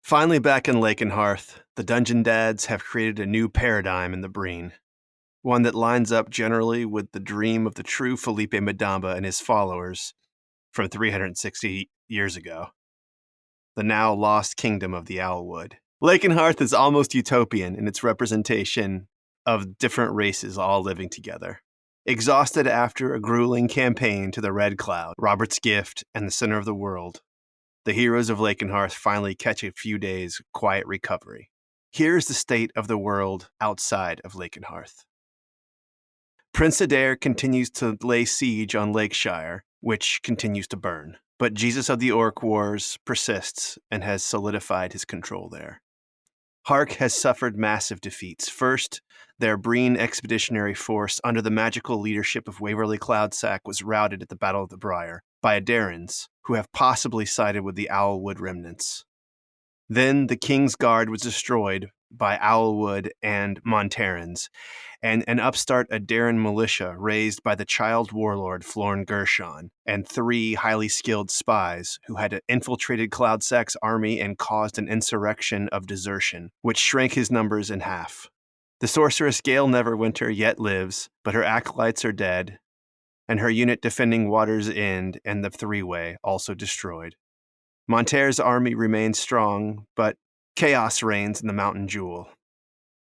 Finally back in Lakenhearth, the Dungeon Dads have created a new paradigm in the Breen. One that lines up generally with the dream of the true Felipe Madamba and his followers from 360 years ago. The now lost kingdom of the Owlwood. Lakenhearth is almost utopian in its representation of different races all living together. Exhausted after a grueling campaign to the Red Cloud, Robert's Gift, and the center of the world, the heroes of Lakenhearth finally catch a few days' quiet recovery. Here's the state of the world outside of Lakenhearth. Prince Adair continues to lay siege on Lakeshire, which continues to burn. But Jesus of the Orc Wars persists and has solidified his control there. Hark has suffered massive defeats. First, their Breen expeditionary force under the magical leadership of Waverly Cloudsack was routed at the Battle of the Briar by Adarans, who have possibly sided with the Owlwood remnants. Then the King's Guard was destroyed by Owlwood and Monterans, and an upstart Adaran militia raised by the child warlord Florn Gershon and 3 highly skilled spies who had infiltrated Cloudsack's army and caused an insurrection of desertion, which shrank his numbers in half. The sorceress Gale Neverwinter yet lives, but her acolytes are dead, and her unit defending Water's End and the Three-Way also destroyed. Monter's army remains strong, but chaos reigns in the Mountain Jewel.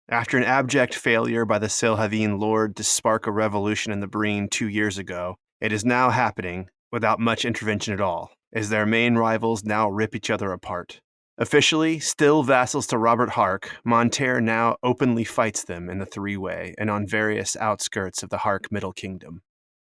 After an abject failure by the Silhavine Lord to spark a revolution in the Breen 2 years ago, it is now happening without much intervention at all, as their main rivals now rip each other apart. Officially, still vassals to Robert Hark, Monter now openly fights them in the Three-Way and on various outskirts of the Hark Middle Kingdom.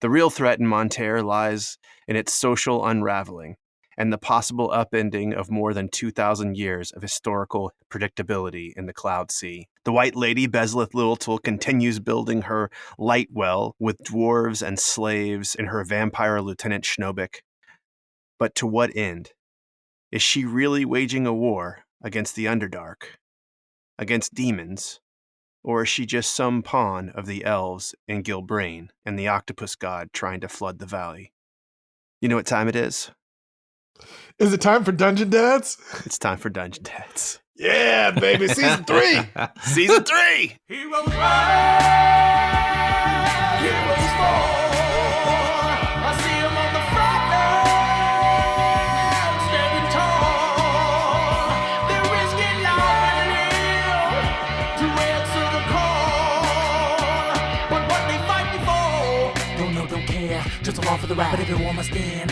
The real threat in Monter lies in its social unraveling and the possible upending of more than 2,000 years of historical predictability in the Cloud Sea. The White Lady Bezleth Liltul continues building her light well with dwarves and slaves in her vampire Lieutenant Schnobik. But to what end? Is she really waging a war against the Underdark, against demons, or is she just some pawn of the elves in Gilbrain and the octopus god trying to flood the valley? You know what time it is? Is it time for Dungeon Dads? It's time for Dungeon Dads. Yeah, baby. Season 3. Season 3. Heroes rise, heroes fall. I see 'em on the front line, standing tall. They're risking life and limb to answer the call. But what they fighting for? Don't know, don't care. Just along for the ride, but everyone must in.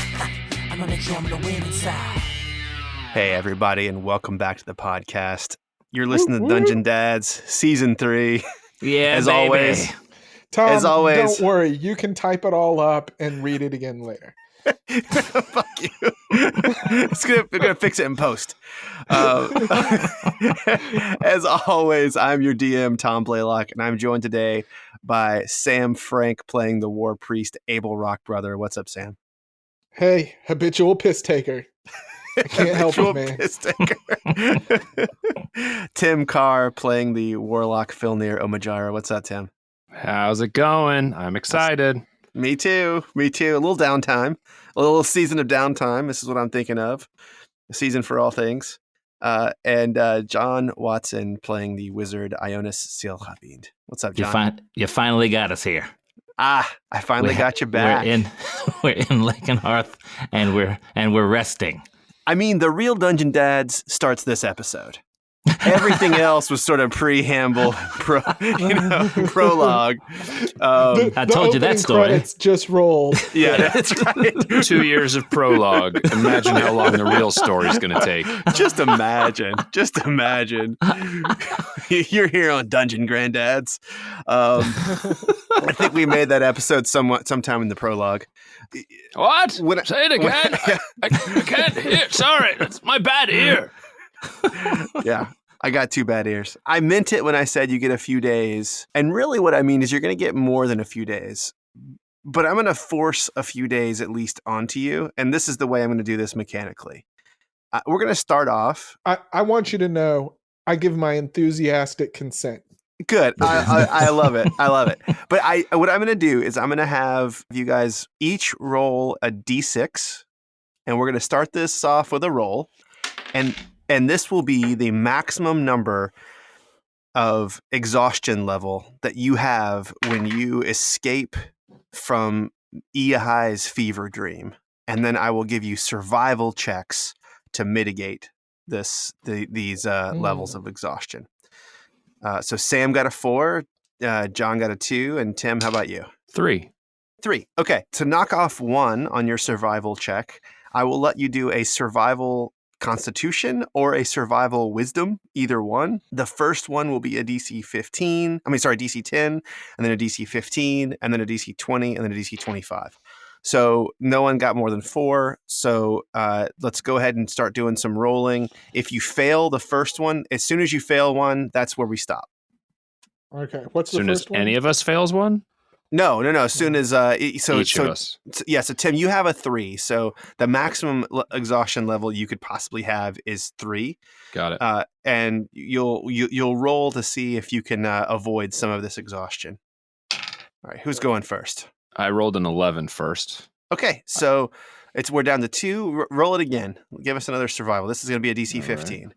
I'm gonna make sure I'm gonna win inside. Hey, everybody, and welcome back to the podcast. You're listening to Dungeon Dads, Season 3. Yeah, as baby. Always. Tom, As always. don't worry. You can type it all up and read it again later. Fuck you. We're gonna fix it in post. As always, I'm your DM, Tom Blaylock, and I'm joined today by Sam Frank playing the War Priest Abel Rockbrother. What's up, Sam? Hey, habitual piss taker. I can't help it, man. Piss taker. Tim Carr playing the Warlock Filnyr Omajara. What's up, Tim? How's it going? I'm excited. Me too. A little downtime. A little season of downtime. This is what I'm thinking of. A season for all things. And John Watson playing the wizard Ionus Silhavind. What's up, John? You finally got us here. I finally got you back. We're in Lakenhearth, and we're resting. I mean, the real Dungeon Dads starts this episode. Everything else was sort of preamble, prologue. I told you that story. Credits just rolled. Yeah, that's right. 2 years of prologue. Imagine how long the real story's going to take. Just imagine. You're here on Dungeon Granddads. I think we made that episode sometime in the prologue. What? Say it again. I can't hear. Sorry, it's my bad ear. Yeah, I got 2 bad ears. I meant it when I said you get a few days. And really what I mean is you're going to get more than a few days. But I'm going to force a few days at least onto you. And this is the way I'm going to do this mechanically. We're going to start off. I want you to know I give my enthusiastic consent. Good. I love it. But what I'm going to do is I'm going to have you guys each roll a d6. And we're going to start this off with a roll. And and this will be the maximum number of exhaustion level that you have when you escape from Ehai's fever dream. And then I will give you survival checks to mitigate these levels of exhaustion. So Sam got a 4, John got a 2, and Tim, how about you? 3. 3. Okay. To knock off 1 on your survival check, I will let you do a survival constitution or a survival wisdom, either one. The first one will be a DC 10, and then a DC 15, and then a DC 20, and then a DC 25. So no one got more than 4. So let's go ahead and start doing some rolling. If you fail the first one, as soon as you fail one, that's where we stop. Okay. What's the As soon first as one? any of us fails one? No. As soon as Each of us. So Tim, you have a 3. So the maximum exhaustion level you could possibly have is 3. Got it. And you'll roll to see if you can avoid some of this exhaustion. All right, who's going first? I rolled an 11 first. Okay, so we're down to 2. Roll it again. Give us another survival. This is going to be a DC 15.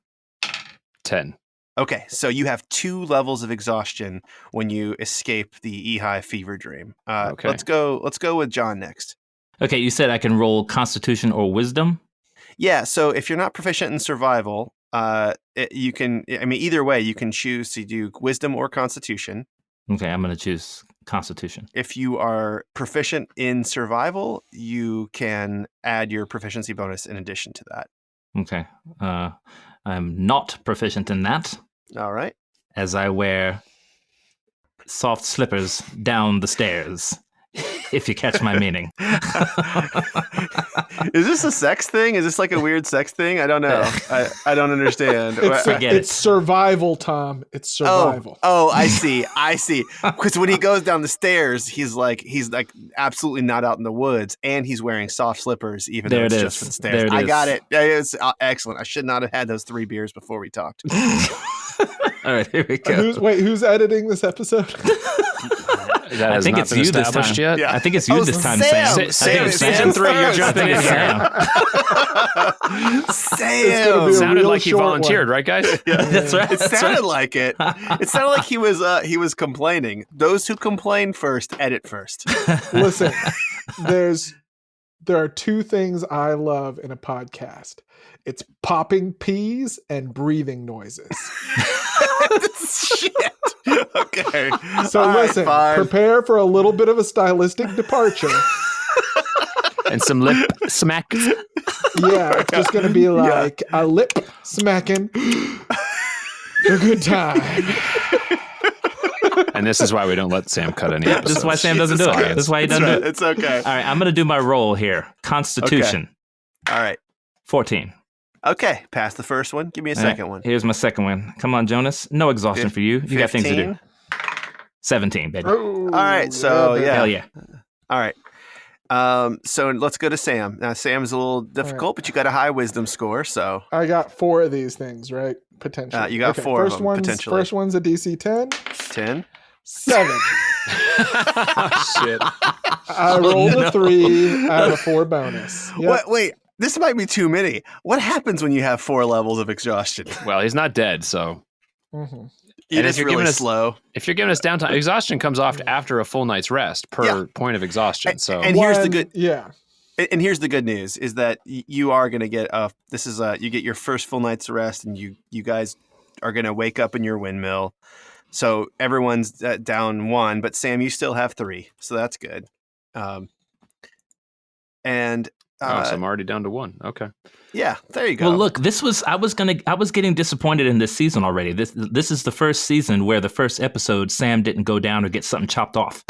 10. Okay, so you have 2 levels of exhaustion when you escape the Ehai fever dream. Okay. Let's go with John next. Okay, you said I can roll Constitution or Wisdom? Yeah, so if you're not proficient in survival, you can, either way, you can choose to do Wisdom or Constitution. Okay, I'm going to choose Constitution. If you are proficient in survival, you can add your proficiency bonus in addition to that. Okay, I'm not proficient in that, All right. as I wear soft slippers down the stairs, if you catch my meaning. Is this a sex thing? Is this like a weird sex thing? I don't know. I don't understand. Forget It's it. survival, Tom. It's survival. Oh, I see. Because when he goes down the stairs, he's like absolutely not out in the woods, and he's wearing soft slippers, even There though it's it just is. for the stairs. There it I is. got it. It's excellent. I should not have had those 3 beers before we talked. All right, here we go. Who's editing this episode? That I has think not it's been you this established time. yet. Yeah. I think it's you this time, Sam. Sam. I think Sam, it's season 3, you're jumping in here. Sam. be a Sounded real like he short volunteered, one. right, guys? Yeah. That's right. It sounded like it. It sounded like he was complaining. Those who complain first, edit first. Listen, there are 2 things I love in a podcast. It's popping peas and breathing noises. Shit. Okay. So All right, listen, fine. prepare for a little bit of a stylistic departure. And some lip smack. Yeah, it's just going to be like a lip smacking, a good time. And this is why we don't let Sam cut any episodes. This is why Sam doesn't do Jesus it. Christ. This is why he That's doesn't right. do it. It's okay. All right, I'm going to do my roll here. Constitution, All right. 14. Okay. Pass the first one. Give me a All right, second one. Here's my second one. Come on, Jonas. No exhaustion for you. You got things to do. 15? 17, baby. All right, so, yeah. Hell yeah. All right. So let's go to Sam. Now, Sam's a little difficult, but you got a high wisdom score, so I got 4 of these things, right? Potentially. You got 4 of them, potentially. First one's a DC 10. 10. 7. Shit. I rolled a 3. I have a 4 bonus. Yep. What? Wait, this might be too many. What happens when you have 4 levels of exhaustion? Well, he's not dead, so Mhm. It And is if you're really giving us- slow. if you're giving us downtime, exhaustion comes off after a full night's rest per Yeah. point of exhaustion. So And here's the One- good. Yeah. And here's the good news is that you are going to get you get your first full night's rest, and you guys are going to wake up in your windmill. So everyone's down 1, but Sam, you still have 3, so that's good. And so I'm already down to 1. Okay. yeah, there you go. Well, look, I was getting disappointed in this season already. This is the first season where the first episode Sam didn't go down or get something chopped off.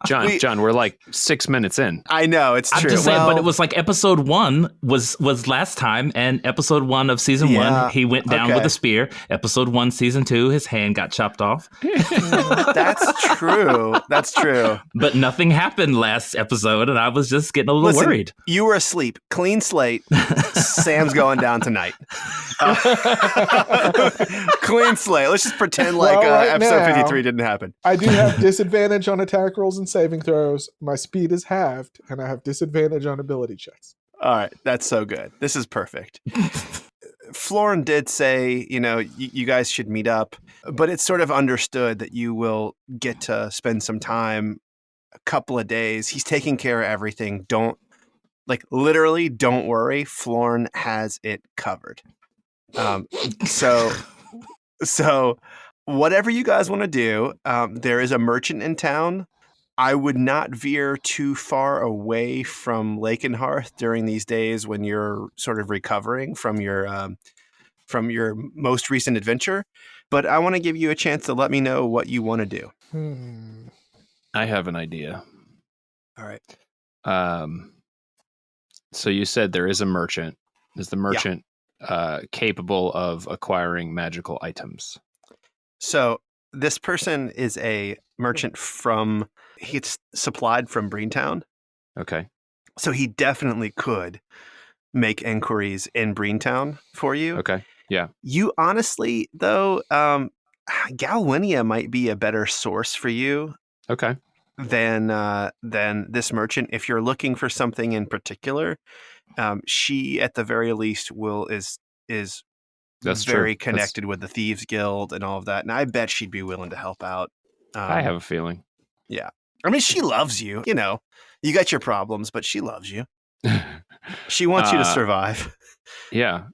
John, we're like 6 minutes in. I know it's I'm true. just saying, Well, but it was like episode 1 was last time, and episode 1 of season Yeah, 1, he went down okay. with a spear. Episode 1, season 2, his hand got chopped off. that's true. That's true. But nothing happened last episode, and I was just getting a little Listen, worried. You were asleep. Clean slate. Sam's going down tonight. Clean slate. Let's just pretend like Well, right episode now- 53 didn't happen. I do have disadvantage on attack rolls and saving throws. My speed is halved, and I have disadvantage on ability checks. All right, that's so good. This is perfect. Florin did say, you guys should meet up, but it's sort of understood that you will get to spend some time, a couple of days. He's taking care of everything. Literally, don't worry. Florin has it covered. So whatever you guys want to do, there is a merchant in town. I would not veer too far away from Lakenhearth during these days when you're sort of recovering from your most recent adventure. But I want to give you a chance to let me know what you want to do. I have an idea. All right. So you said there is a merchant. Is the merchant capable of acquiring magical items? So this person is a merchant he's supplied from Breentown. Okay. So he definitely could make inquiries in Breentown for you. Okay. Yeah. You honestly, though, Galwinia might be a better source for you. Okay. Than this merchant. If you're looking for something in particular, she at the very least is That's very true. connected with the Thieves Guild and all of that, and I bet she'd be willing to help out. I have a feeling. Yeah, I mean, she loves you. You got your problems, but she loves you. She wants you to survive. Yeah.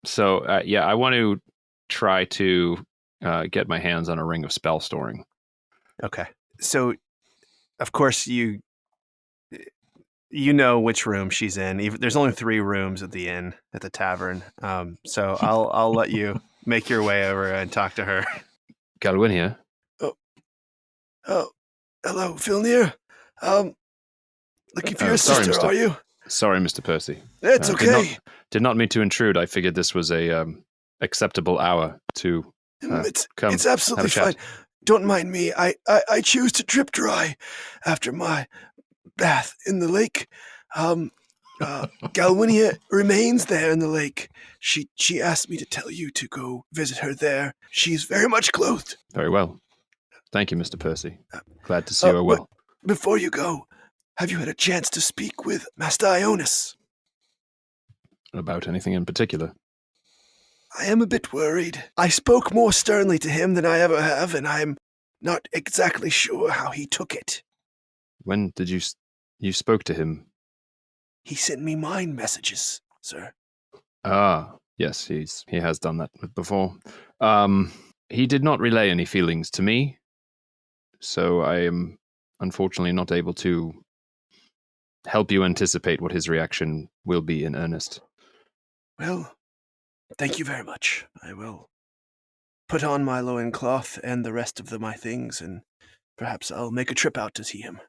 So I want to try to get my hands on a ring of spell storing. Okay. So, of course, you know which room she's in. There's only 3 rooms at the inn at the tavern. So I'll let you make your way over and talk to her. Galwinia. Oh, hello, Filnyr. Looking for your sorry, sister, are you? Sorry, Mr. Percy. It's okay. Did not mean to intrude. I figured this was a acceptable hour to come. It's absolutely fine. Don't mind me. I choose to drip dry after my bath in the lake. Galwinia remains there in the lake. She asked me to tell you to go visit her there. She's very much clothed. Very well. Thank you, Mr. Percy. Glad to see you are well. Before you go, have you had a chance to speak with Master Ionus? About anything in particular? I am a bit worried. I spoke more sternly to him than I ever have, and I'm not exactly sure how he took it. When did you spoke to him? He sent me mind messages, sir. Ah, yes, he has done that before. He did not relay any feelings to me, so I am unfortunately not able to help you anticipate what his reaction will be in earnest. Well, thank you very much. I will put on my loincloth and the rest of my things, and perhaps I'll make a trip out to see him.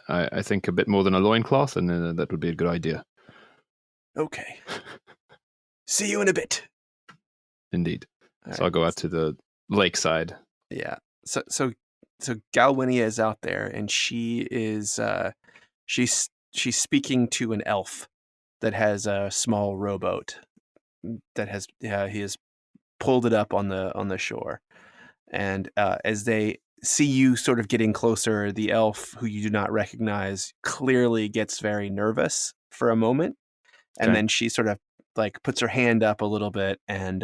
I think a bit more than a loincloth, and that would be a good idea. Okay. See you in a bit. Indeed. All so I'll go out to the lakeside. Yeah. So Galwinia is out there, and she is she's speaking to an elf that has a small rowboat that he has pulled it up on the shore. And as they see you sort of getting closer, the elf, who you do not recognize, clearly gets very nervous for a moment, and then she sort of puts her hand up a little bit, and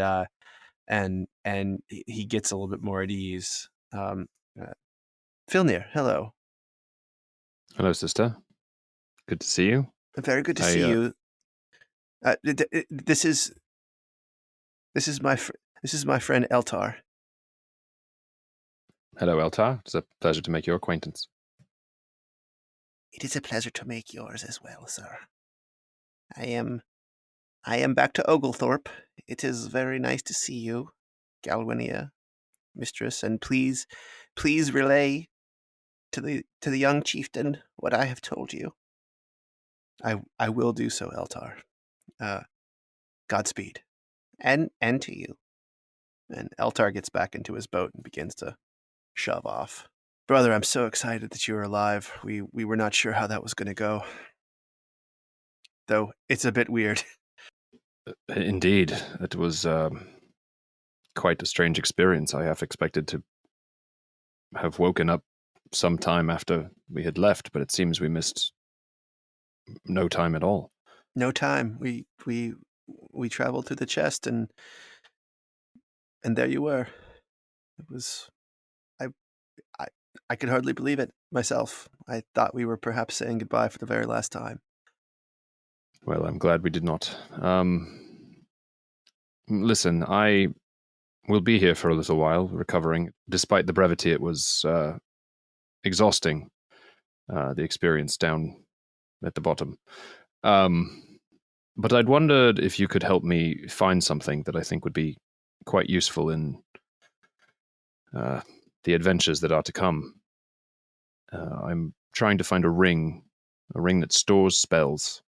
he gets a little bit more at ease. Filnyr, hello. Hello, sister. Good to see you. Very good to see you. This is my friend Eltar. Hello, Eltar. It's a pleasure to make your acquaintance. It is a pleasure to make yours as well, sir. I am back to Oglethorpe. It is very nice to see you, Galwinia, mistress, and please relay to the young chieftain what I have told you. I will do so, Eltar. Godspeed, and to you. And Eltar gets back into his boat and begins to shove off. Brother, I'm so excited that you are alive. We were not sure how that was going to go. Though it's a bit weird. Indeed. It was quite a strange experience. I half expected to have woken up some time after we had left, but it seems we missed no time at all. No time. We traveled through the chest, and there you were. It was I I I could hardly believe it myself. I thought we were perhaps saying goodbye for the very last time. Well, I'm glad we did not. Listen, I will be here for a little while, recovering. Despite the brevity, it was exhausting, the experience down at the bottom. But I'd wondered if you could help me find something that I think would be quite useful in the adventures that are to come. I'm trying to find a ring that stores spells.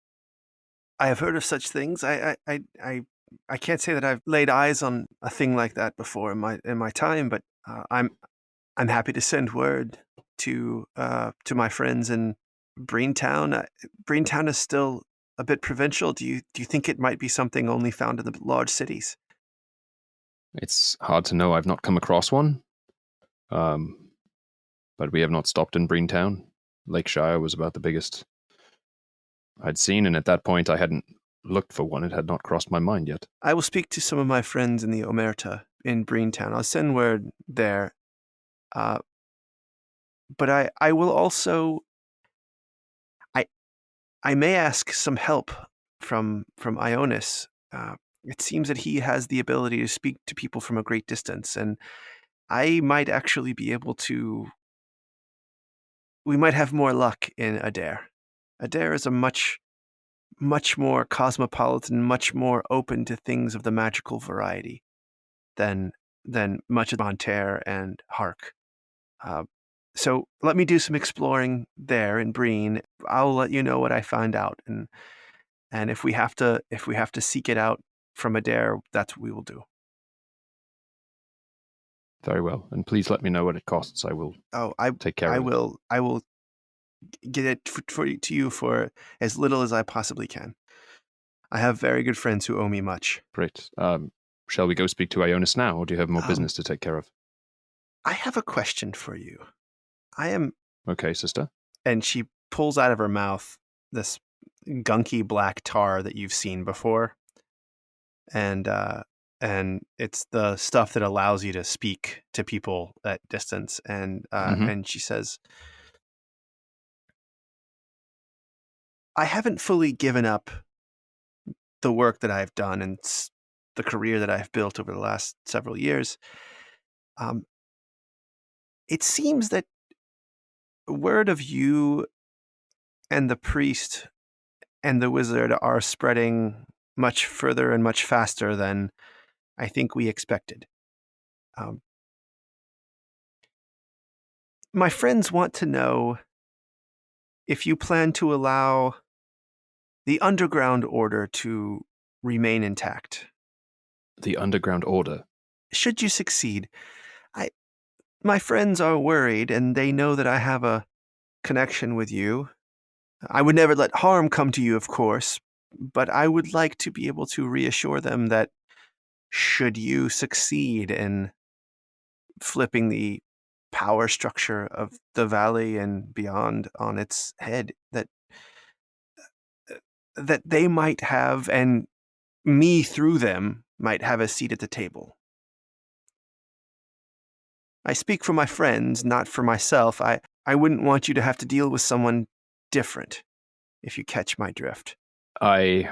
I have heard of such things. I can't say that I've laid eyes on a thing like that before in my time, but I'm happy to send word to my friends in Breentown. Breentown is still a bit provincial. Do you think it might be something only found in the large cities? It's hard to know. I've not come across one. But we have not stopped in Breentown. Lakeshire was about the biggest I'd seen, and at that point I hadn't looked for one. It had not crossed my mind yet. I will speak to some of my friends in the Omerta in Breentown. I'll send word there. But I will also I may ask some help from Ionus. It seems that he has the ability to speak to people from a great distance, and I might actually be able to. We might have more luck in Adair. Adair is a much more cosmopolitan, much more open to things of the magical variety than much of Monterre and Hark. So let me do some exploring there in Breen. I'll let you know what I find out, and if we have to seek it out from Adair, that's what we will do. Very well, and please let me know what it costs. I will take care of it. I will get it to you for as little as I possibly can. I have very good friends who owe me much. Great. Shall we go speak to Ionus now, or do you have more business to take care of? I have a question for you. I am... Okay, sister. And she pulls out of her mouth this gunky black tar that you've seen before. And it's the stuff that allows you to speak to people at distance. And and she says, I haven't fully given up the work that I've done and the career that I've built over the last several years. It seems that word of you and the priest and the wizard are spreading much further and much faster than I think we expected. My friends want to know if you plan to allow the underground order to remain intact. The underground order? Should you succeed, my friends are worried, and they know that I have a connection with you. I would never let harm come to you, of course, but I would like to be able to reassure them that should you succeed in flipping the power structure of the valley and beyond on its head, that they might have, and me through them might have a seat at the table. I speak for my friends, not for myself. I wouldn't want you to have to deal with someone different, if you catch my drift. I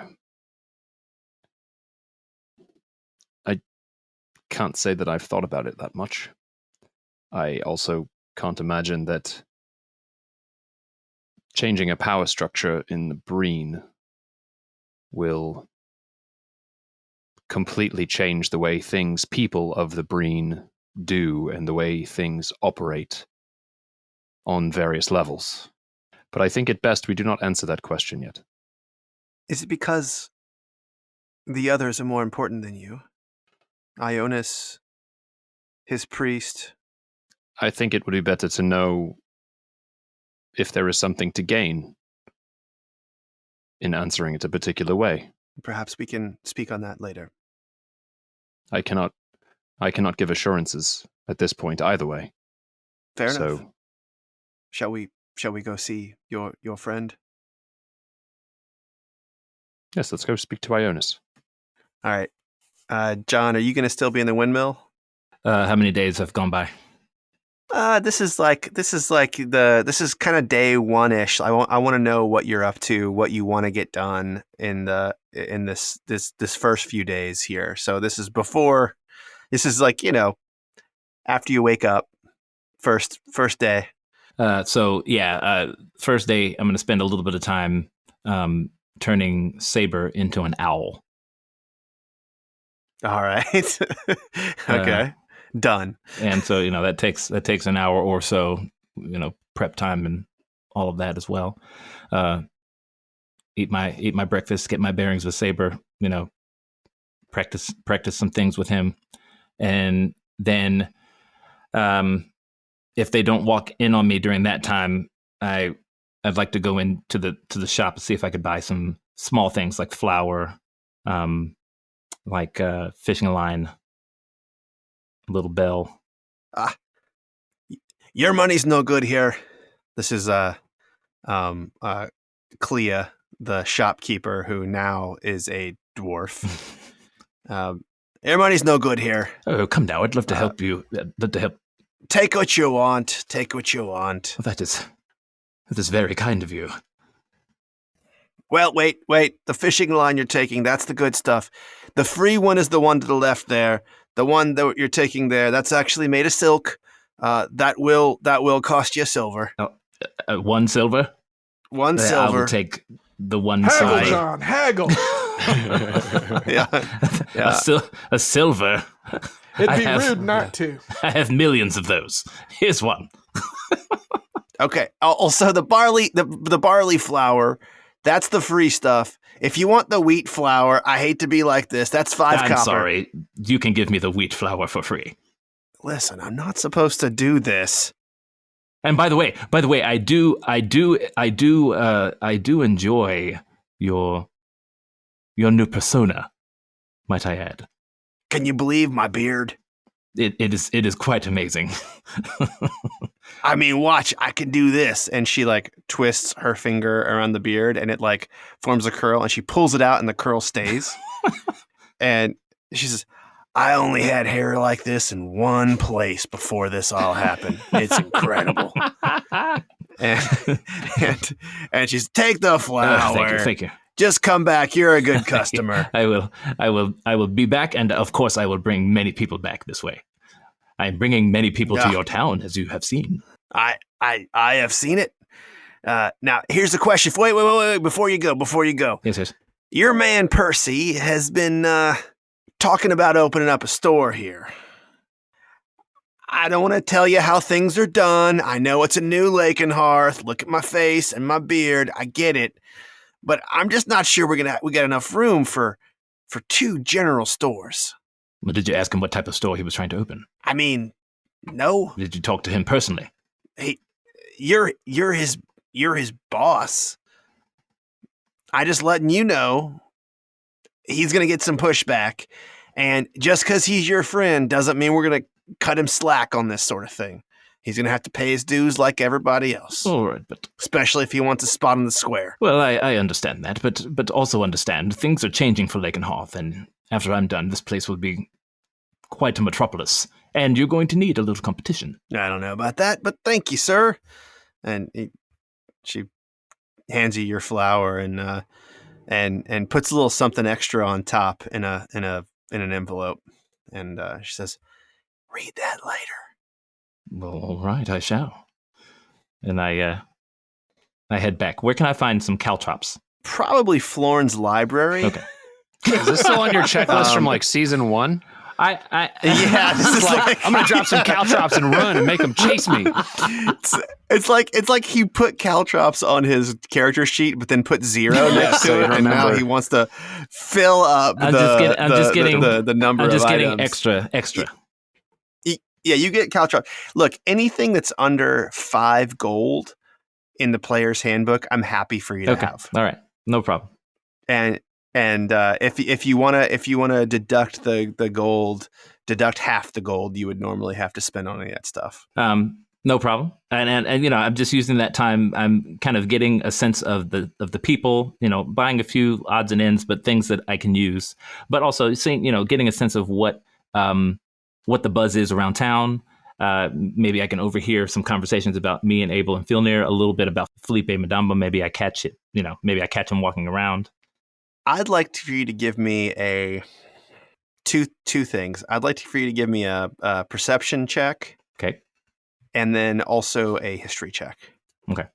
can't say that I've thought about it that much. I also can't imagine that changing a power structure in the Breen will completely change the way people of the Breen do and the way things operate on various levels. But I think it best we do not answer that question yet. Is it because the others are more important than you? Ionus, his priest? I think it would be better to know if there is something to gain in answering it a particular way. Perhaps we can speak on that later. I cannot give assurances at this point either way. Fair enough. Shall we go see your friend? Yes, let's go speak to Ionus. All right. John, are you going to still be in the windmill? How many days have gone by? This is kind of day one-ish. I want to know what you're up to, what you want to get done in this first few days here. So this is like, after you wake up, first day. First day I'm going to spend a little bit of time turning Saber into an owl. All right. Okay. Done. And so, that takes an hour or so, prep time and all of that as well. Eat my breakfast, get my bearings with Saber, practice some things with him. And then if they don't walk in on me during that time, I'd like to go into the shop and see if I could buy some small things like flour, like fishing line, a little bell. Your money's no good here. This is Clea, the shopkeeper, who now is a dwarf. Your money's no good here. Oh, come now! I'd love to help you. I'd love to help. Take what you want. Take what you want. Well, that is very kind of you. Well, wait. The fishing line you're taking, that's the good stuff. The free one is the one to the left there. The one that you're taking there, that's actually made of silk. That will cost you silver. Oh, 1 silver? 1 silver. I will take the one Haggle, side. John, haggle. Yeah. A silver. It'd be rude not to. I have millions of those. Here's one. Okay. Also, the barley flour, that's the free stuff. If you want the wheat flour, I hate to be like this. That's 5 copper. I'm sorry. You can give me the wheat flour for free. Listen, I'm not supposed to do this. And by the way, I do enjoy your new persona, might I add. Can you believe my beard? It is quite amazing. I mean, watch, I can do this. And she like twists her finger around the beard and it like forms a curl and she pulls it out and the curl stays. And she says, I only had hair like this in one place before this all happened. It's incredible. and she's, take the flour. Thank you. Just come back. You're a good customer. I will be back, and of course I will bring many people back this way. I am bringing many people to your town, as you have seen. I have seen it. Now here's the question. Wait, before you go. Yes. Your man Percy has been talking about opening up a store here. I don't want to tell you how things are done. I know it's a new Lakenhearth. Look at my face and my beard. I get it. But I'm just not sure we got enough room for 2 general stores. Well, did you ask him what type of store he was trying to open? I mean, no. Did you talk to him personally? Hey, you're his boss. I just letting you know he's gonna get some pushback, and just because he's your friend doesn't mean we're gonna cut him slack on this sort of thing. He's going to have to pay his dues like everybody else. All right, but... especially if he wants a spot on the square. Well, I understand that, but also understand things are changing for Lakenhearth, and after I'm done, this place will be quite a metropolis, and you're going to need a little competition. I don't know about that, but thank you, sir. And she hands you your flour and puts a little something extra on top in an envelope, and she says, "Read that later." Well, all right, I shall. And I head back. Where can I find some caltrops? Probably Florn's library. Okay. Is this still on your checklist from like season 1? Yeah, this is like I'm gonna drop some caltrops and run and make them chase me. It's like he put caltrops on his character sheet, but then put 0 next to it, and now he wants to fill up the number. I'm just of getting items. extra. Yeah, you get caltrop. Look, anything that's under 5 gold in the player's handbook, I'm happy for you to have. All right, no problem. And if you wanna deduct the gold, deduct half the gold you would normally have to spend on any of that stuff. No problem. And I'm just using that time. I'm kind of getting a sense of the people, buying a few odds and ends, but things that I can use. But also seeing, getting a sense of what the buzz is around town. Maybe I can overhear some conversations about me and Abel and Filnyr, a little bit about Felipe Madamba. Maybe I catch it, maybe I catch him walking around. I'd like for you to give me two things. I'd like for you to give me a perception check. Okay. And then also a history check. Okay.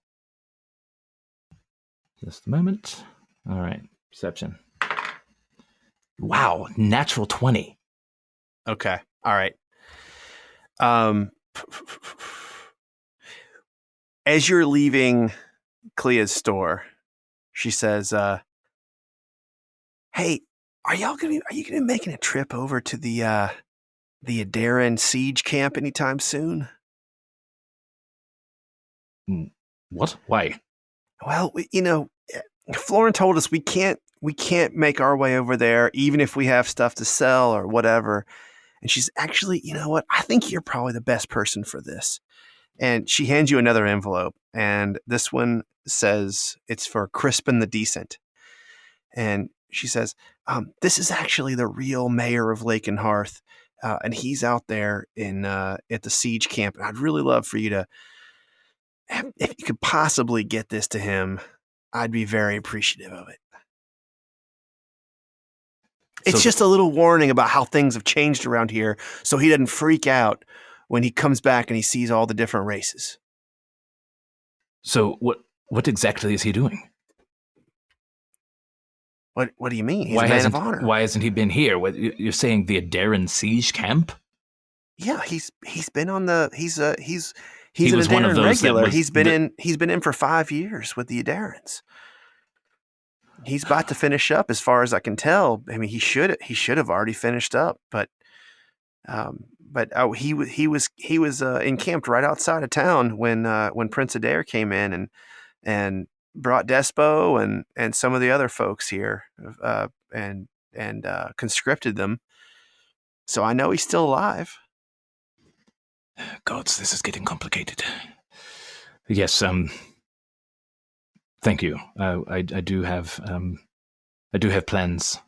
Just a moment. All right. Perception. Wow. Natural 20. Okay. All right. As you're leaving Clea's store, she says, "Hey, are you gonna be making a trip over to the Adaran siege camp anytime soon?" What? Why? Well, Florin told us we can't make our way over there, even if we have stuff to sell or whatever. And she's actually, you know what? I think you're probably the best person for this. And she hands you another envelope, and this one says it's for Crispin the Decent. And she says, "This is actually the real mayor of Lakenhearth, and he's out there at the siege camp. And I'd really love for you to, if you could possibly get this to him, I'd be very appreciative of it." It's just a little warning about how things have changed around here, so he doesn't freak out when he comes back and he sees all the different races. So what exactly is he doing? What do you mean? He's a man of honor. Why hasn't he been here? You're saying the Adaran siege camp? Yeah, he's been on the he's an one of Adaran those regular. He's been in for 5 years with the Adarans. He's about to finish up, as far as I can tell. I mean, he should have already finished up, but he was encamped right outside of town when Prince Adair came in and brought Despo and some of the other folks here and conscripted them. So I know he's still alive. Gods, this is getting complicated. Yes, thank you. I do have plans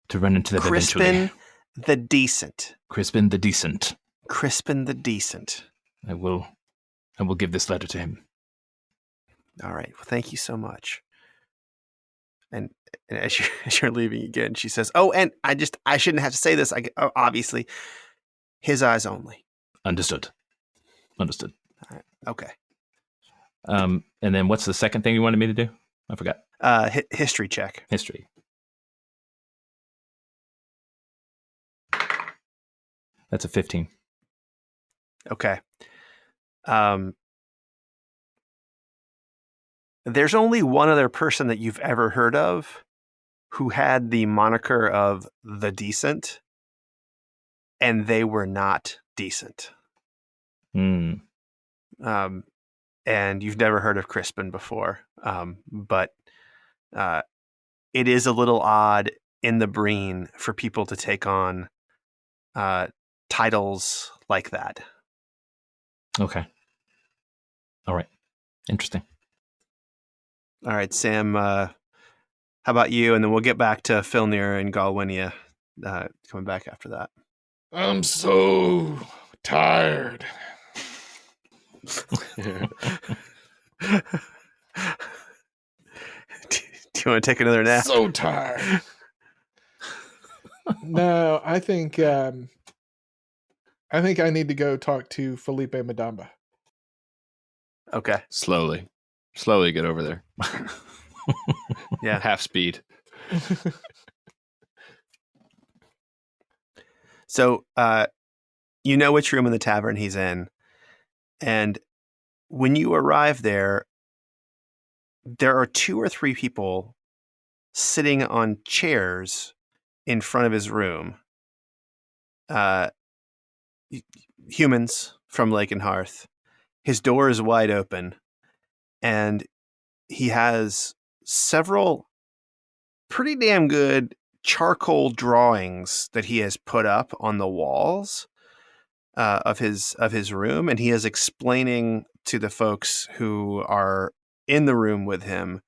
to run into them eventually. Crispin the Decent. Crispin the Decent. Crispin the Decent. I will give this letter to him. All right. Well, thank you so much. And as you're leaving again, she says, "Oh, and I shouldn't have to say this. Obviously, his eyes only." Understood. All right. Okay. And then what's the second thing you wanted me to do? I forgot. History check. History. That's a 15. Okay. There's only one other person that you've ever heard of who had the moniker of the Decent, and they were not decent. Hmm. And you've never heard of Crispin before. But it is a little odd in the Breen for people to take on titles like that. Okay. All right. Interesting. All right, Sam, how about you? And then we'll get back to Filnyr and Galwinia coming back after that. I'm so tired. Do you want to take another nap? So tired. No, I think I need to go talk to Felipe Madamba. Okay. Slowly get over there. Yeah. Half speed. So, you know which room in the tavern he's in. And when you arrive there are 2 or 3 people sitting on chairs in front of his room. Humans from Lakenhearth. His door is wide open, and he has several pretty damn good charcoal drawings that he has put up on the walls of his room, and he is explaining to the folks who are in the room with him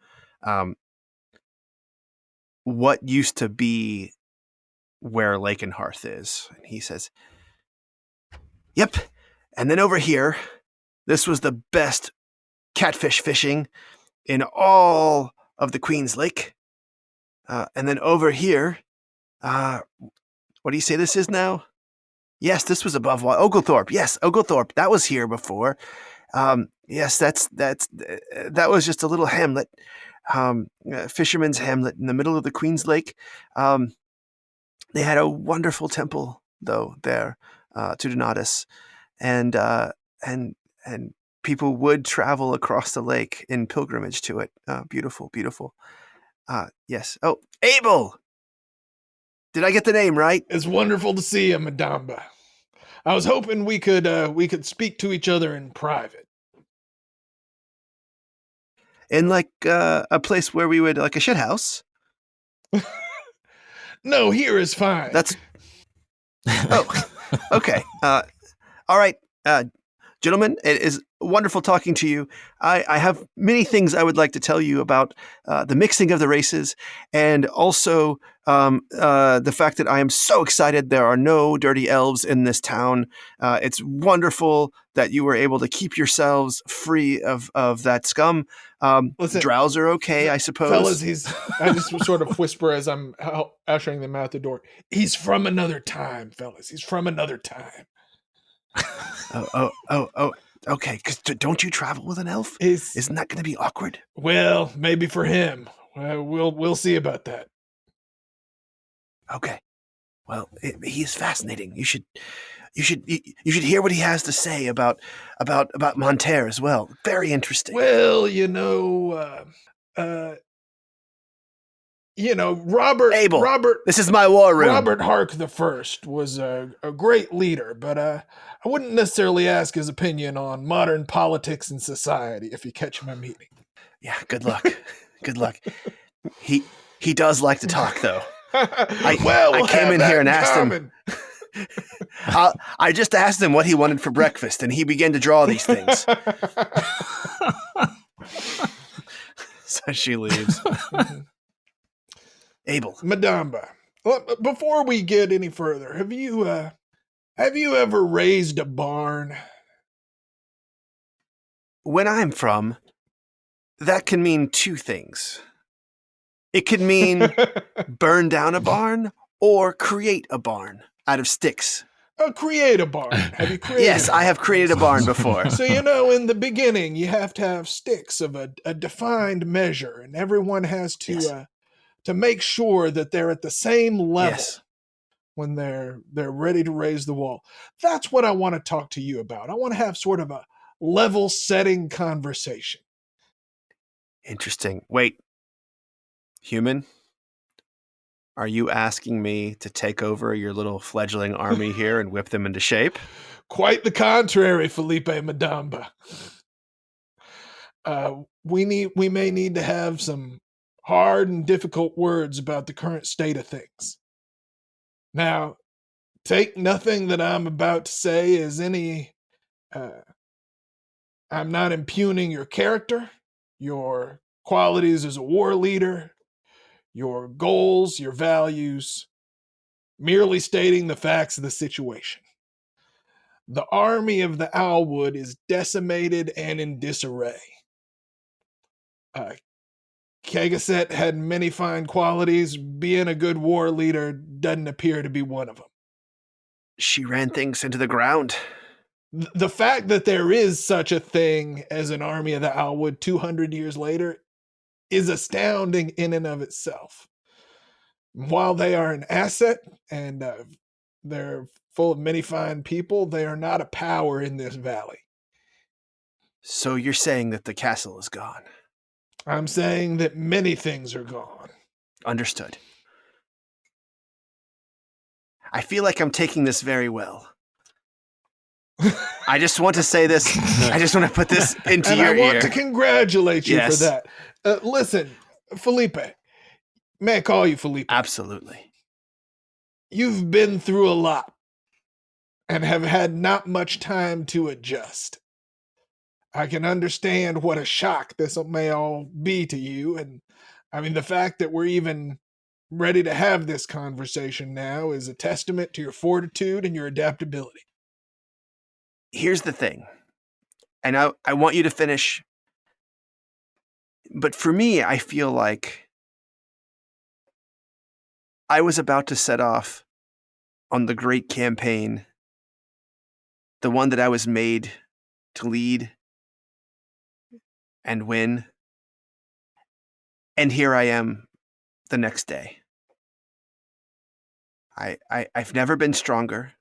what used to be where Lakenhearth is. And he says, "Yep, and then over here, this was the best catfish fishing in all of the Queen's Lake. And then over here, what do you say this is now? Yes, this was above Oglethorpe. Yes, Oglethorpe. That was here before. Yes, that was just a little hamlet, fisherman's hamlet in the middle of the Queen's Lake. They had a wonderful temple, though, there to Donatus, and people would travel across the lake in pilgrimage to it. Beautiful, beautiful. Yes. Oh, Abel! Did I get the name right? It's wonderful to see you, Madamba. I was hoping we could speak to each other in private. In like a place where we would, like a shit house? No, here is fine. That's... Oh, okay. All right. Gentlemen, it is wonderful talking to you. I have many things I would like to tell you about the mixing of the races, and also the fact that I am so excited there are no dirty elves in this town. It's wonderful that you were able to keep yourselves free of that scum. Listen, Drows are okay, I suppose. Fellas, I just sort of whisper as I'm ushering them out the door. He's from another time, fellas. He's from another time. Oh, okay. Because don't you travel with an elf? Isn't that going to be awkward? Well, maybe for him. We'll see about that. Okay. Well, he is fascinating. You should hear what he has to say about Monterre as well. Very interesting. Well, Abel, Robert. This is my war room. Robert Hark the First was a great leader, but I wouldn't necessarily ask his opinion on modern politics and society if you catch my meaning. Yeah, good luck. Good luck. He does like to talk, though. I came in here and asked him. I just asked him what he wanted for breakfast, and he began to draw these things. So she leaves. Abel. Madamba, before we get any further, have you ever raised a barn? When I'm from, that can mean two things. It could mean burn down a barn or create a barn out of sticks. Create a barn. Have you created? Yes, I have created a barn before. So, in the beginning, you have to have sticks of a defined measure, and everyone has to make sure that they're at the same level when they're ready to raise the wall. That's what I want to talk to you about. I want to have sort of a level setting conversation. Interesting. Wait. Human? Are you asking me to take over your little fledgling army here and whip them into shape? Quite the contrary, Felipe Madamba. We may need to have some hard and difficult words about the current state of things. Now, take nothing that I'm about to say as any... I'm not impugning your character, your qualities as a war leader, your goals, your values, merely stating the facts of the situation. The army of the Owlwood is decimated and in disarray. Kagaset had many fine qualities. Being a good war leader doesn't appear to be one of them. She ran things into the ground. The fact that there is such a thing as an army of the Owlwood 200 years later is astounding in and of itself. While they are an asset and they're full of many fine people, they are not a power in this valley. So you're saying that the castle is gone? I'm saying that many things are gone. Understood. I feel like I'm taking this very well. I just want to say this. I just want to put this into your ear. And I want to congratulate you Yes. for that. Listen, Felipe. May I call you Felipe? Absolutely. You've been through a lot. and have had not much time to adjust. I can understand what a shock this may all be to you. And I mean, the fact that we're even ready to have this conversation now is a testament to your fortitude and your adaptability. Here's the thing, and I want you to finish, but for me, I feel like I was about to set off on the great campaign, the one that I was made to lead and win. And here I am the next day. I've never been stronger.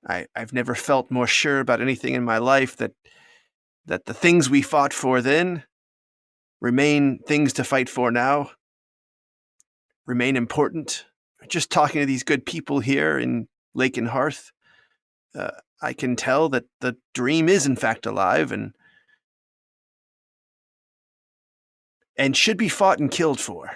I've never felt more sure about anything in my life that the things we fought for then remain things to fight for now, remain important. Just talking to these good people here in Lakenhearth, I can tell that the dream is in fact alive and should be fought and killed for.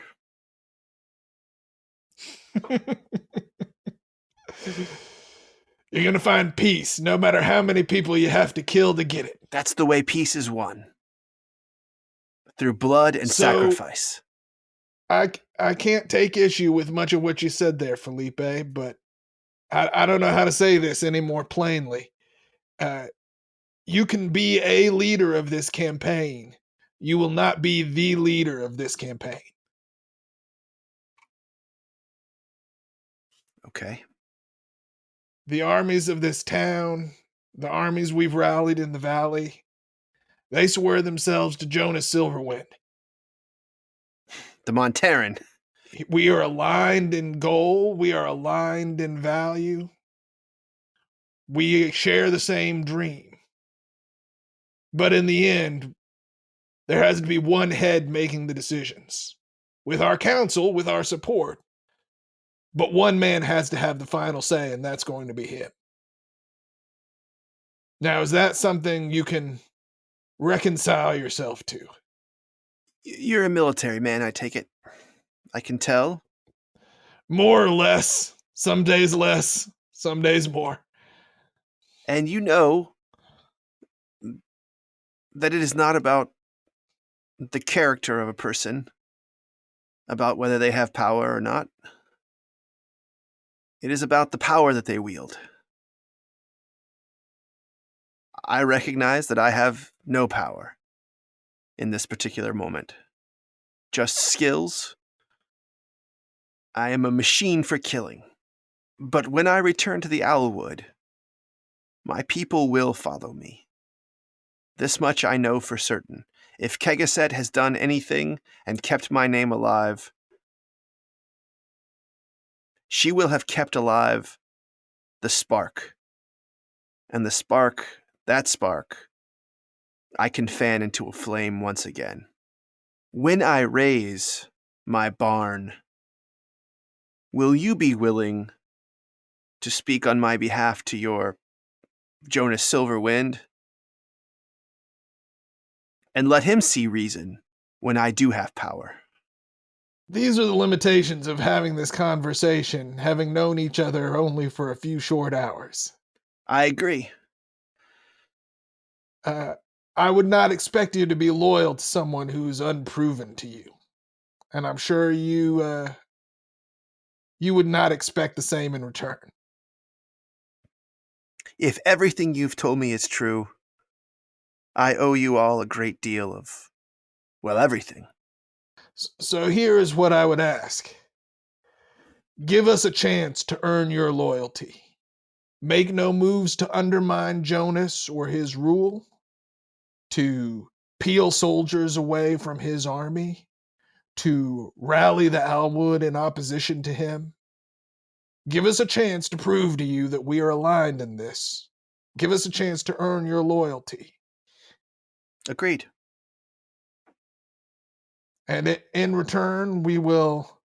You're going to find peace no matter how many people you have to kill to get it. That's the way peace is won. Through blood and sacrifice. I can't take issue with much of what you said there, Felipe, but I don't know how to say this any more plainly. You can be a leader of this campaign. You will not be the leader of this campaign. Okay. The armies of this town, the armies we've rallied in the valley, they swear themselves to Jonas Silverwind. The Montaran. We are aligned in goal. We are aligned in value. We share the same dream. But in the end, there has to be one head making the decisions. With our council, with our support. But one man has to have the final say, and that's going to be him. Now, is that something you can reconcile yourself to? You're a military man, I take it. I can tell. More or less. Some days less, some days more. And you know that it is not about the character of a person, about whether they have power or not. It is about the power that they wield. I recognize that I have no power in this particular moment. Just skills. I am a machine for killing. But when I return to the Owlwood, my people will follow me. This much I know for certain. If Kegaset has done anything and kept my name alive, she will have kept alive the spark. And the spark, that spark, I can fan into a flame once again. When I raise my barn, will you be willing to speak on my behalf to your Jonas Silverwind? And let him see reason when I do have power. These are the limitations of having this conversation, having known each other only for a few short hours. I agree. I would not expect you to be loyal to someone who's unproven to you. And I'm sure you would not expect the same in return. If everything you've told me is true, I owe you all a great deal of, well, everything. So here is what I would ask. Give us a chance to earn your loyalty. Make no moves to undermine Jonas or his rule, to peel soldiers away from his army, to rally the Owlwood in opposition to him. Give us a chance to prove to you that we are aligned in this. Give us a chance to earn your loyalty. Agreed. And in return, we will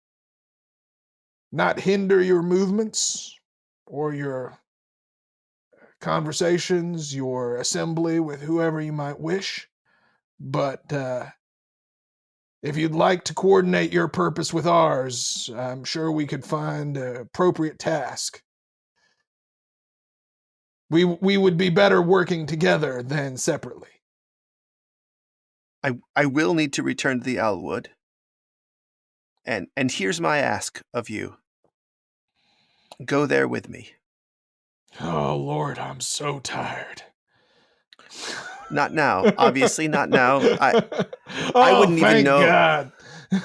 not hinder your movements or your conversations, your assembly with whoever you might wish. But if you'd like to coordinate your purpose with ours, I'm sure we could find an appropriate task. We would be better working together than separately. I will need to return to the Owlwood. And here's my ask of you. Go there with me. Oh, Lord, I'm so tired. Not now. Obviously not now. I Oh, wouldn't even thank know. God.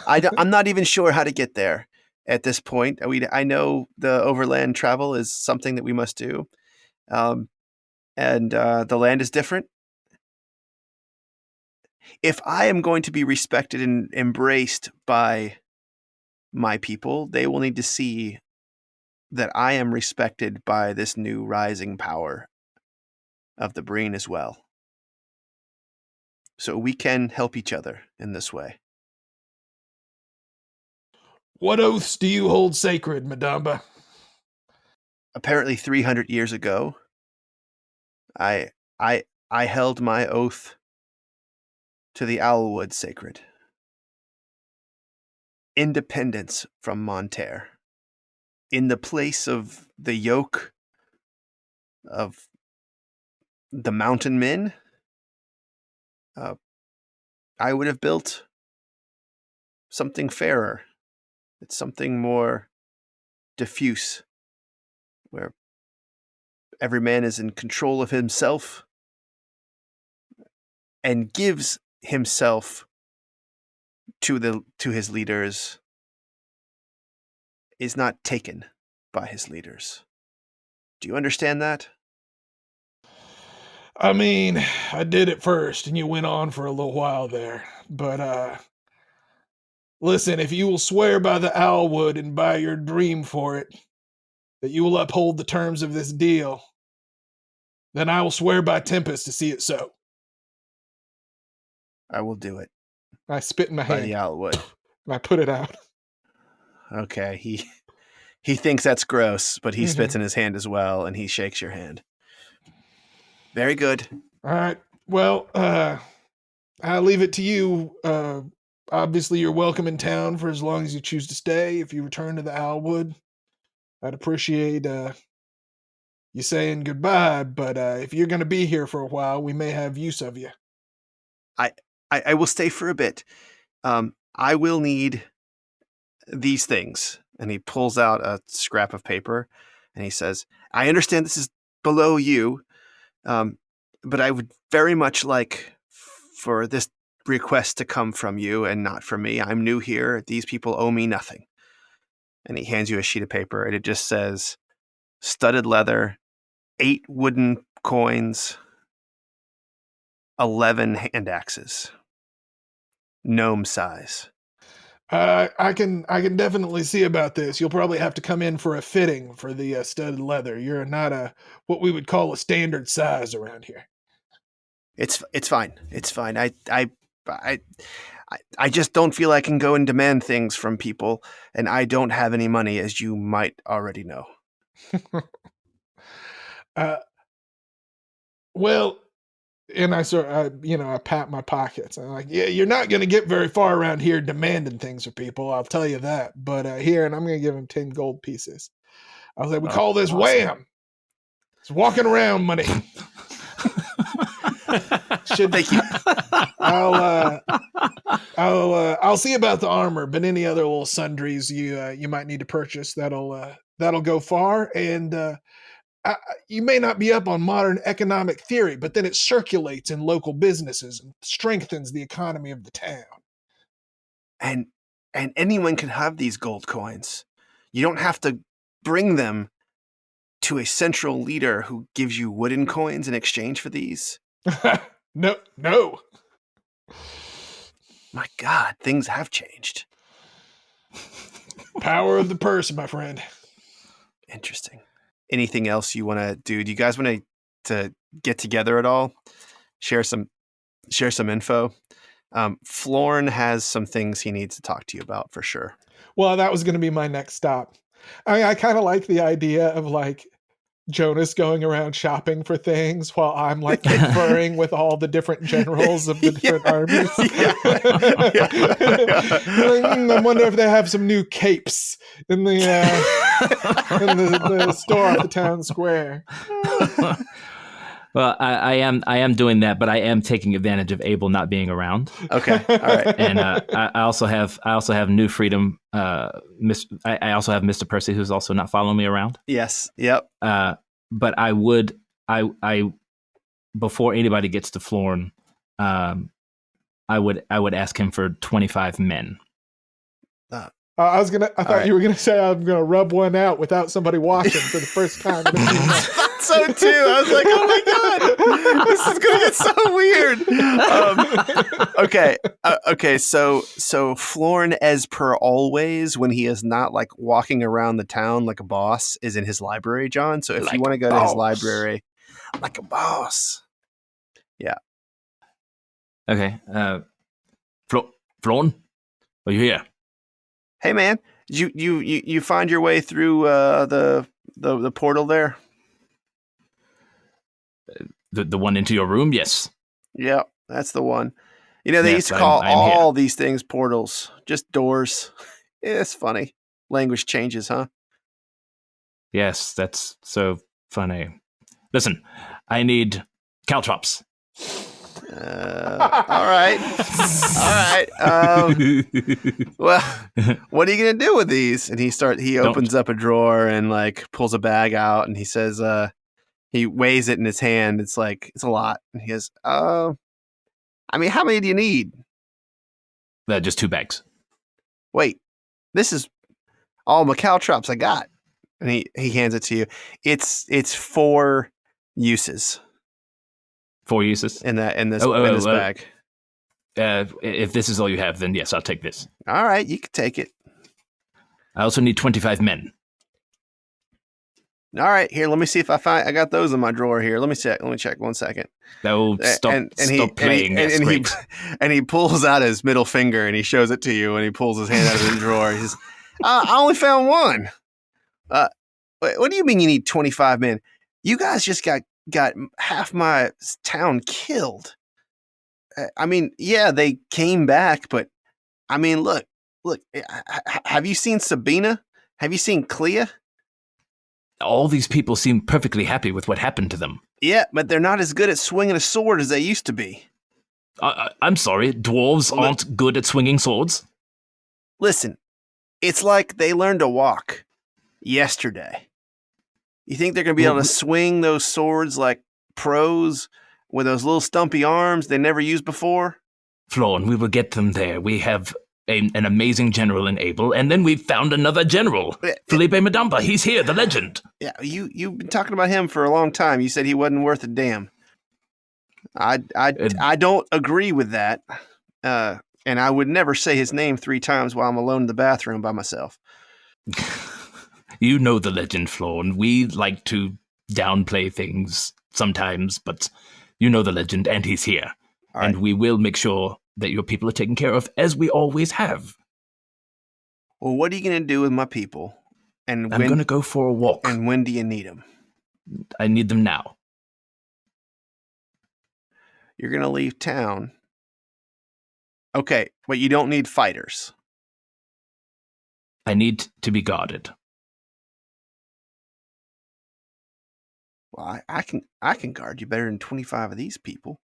I'm not even sure how to get there at this point. I know the overland travel is something that we must do. And the land is different. If I am going to be respected and embraced by my people, they will need to see that I am respected by this new rising power of the Breen as well. So we can help each other in this way. What oaths do you hold sacred, Madamba? Apparently 300 years ago, I held my oath to the Owlwood sacred. Independence from Monterre. In the place of the yoke of the mountain men, I would have built something fairer. It's something more diffuse, where every man is in control of himself and gives himself to his leaders, is not taken by his leaders. Do you understand that? I mean, I did it first, and you went on for a little while there. But, listen, if you will swear by the Owlwood and by your dream for it, that you will uphold the terms of this deal, then I will swear by Tempest to see it so. I will do it. I spit in my By hand. the Owlwood. And I put it out. Okay, he thinks that's gross, but he spits in his hand as well, and he shakes your hand. Very good. All right. Well, I'll leave it to you. Obviously, you're welcome in town for as long as you choose to stay. If you return to the Owlwood, I'd appreciate you saying goodbye. But if you're going to be here for a while, we may have use of you. I will stay for a bit. I will need these things. And he pulls out a scrap of paper and he says, I understand this is below you, but I would very much like for this request to come from you and not from me. I'm new here. These people owe me nothing. And he hands you a sheet of paper and it just says studded leather, 8 wooden coins, 11 hand axes. Gnome size. I can definitely see about this. You'll probably have to come in for a fitting for the studded leather. You're not what we would call a standard size around here. It's fine. It's fine. I just don't feel I can go and demand things from people, and I don't have any money, as you might already know. Well, and I pat my pockets. I'm like, yeah, you're not going to get very far around here demanding things of people. I'll tell you that. But here, and I'm going to give him 10 gold pieces. I was like, we call this awesome. wham. It's walking around money. Thank you. I'll see about the armor, but any other little sundries you might need to purchase, that'll go far. And you may not be up on modern economic theory, but then it circulates in local businesses and strengthens the economy of the town. And anyone can have these gold coins. You don't have to bring them to a central leader who gives you wooden coins in exchange for these. No. My God, things have changed. Power of the purse, my friend. Interesting. Anything else you want to do? Do you guys want to get together at all? Share some info. Florn has some things he needs to talk to you about for sure. Well, that was going to be my next stop. I kind of like the idea of like Jonas going around shopping for things while I'm like conferring with all the different generals of the different armies. I wonder if they have some new capes in the store off the town square. Well, I am doing that, but I am taking advantage of Abel not being around. Okay, all right. And I also have New Freedom. I also have Mr. Percy, who's also not following me around. Yes. Yep. But I would before anybody gets to Florn, I would ask him for 25 men. I thought you were gonna say I'm gonna rub one out without somebody watching for the first time in a few months. So too. I was like, oh my god, this is gonna get so weird. Okay. So Florn, as per always, when he is not like walking around the town like a boss, is in his library, John. So if Like you want to go a to his boss. library, like a boss. Yeah. Okay. Florn, are you here? Hey man, did you find your way through the portal there? The one into your room? Yes. Yeah, that's the one. You know, they Yes, used to call I'm here. all these things portals, just doors. It's funny. Language changes, huh? Yes, that's so funny. Listen, I need caltrops. All right. Well, what are you gonna do with these? And he opens up a drawer and like pulls a bag out, and he says, he weighs it in his hand. It's like, it's a lot. And he goes, I mean, how many do you need? Just 2 bags. Wait, this is all my caltrops I got. And he hands it to you. It's 4 uses 4 uses. in this Oh, bag. If this is all you have, then yes, I'll take this. All right, you can take it. I also need 25 men. All right, here, let me see if I got those in my drawer here. Let me check 1 second. Oh, stop playing. Yes, great. And he pulls out his middle finger and he shows it to you, and he pulls his hand out of the drawer. He says, I only found 1. What do you mean you need 25 men? You guys just got half my town killed. I mean, yeah, they came back, but I mean, look, have you seen Sabina? Have you seen Clea? All these people seem perfectly happy with what happened to them. Yeah, but they're not as good at swinging a sword as they used to be. I'm sorry, dwarves aren't good at swinging swords? Listen, it's like they learned to walk yesterday. You think they're going to be able to swing those swords like pros with those little stumpy arms they never used before? Florn, we will get them there. We have an amazing general in Abel, and then we've found another general, Felipe Madamba. He's here, the legend. Yeah, you've been talking about him for a long time. You said he wasn't worth a damn. I don't agree with that, and I would never say his name 3 times while I'm alone in the bathroom by myself. You know the legend, Florn. We like to downplay things sometimes, but you know the legend, and he's here. All and right. we will make sure that your people are taken care of, as we always have. Well, what are you going to do with my people? And I'm going to go for a walk. And when do you need them? I need them now. You're going to leave town. Okay, but you don't need fighters. I need to be guarded. Well, I can guard you better than 25 of these people.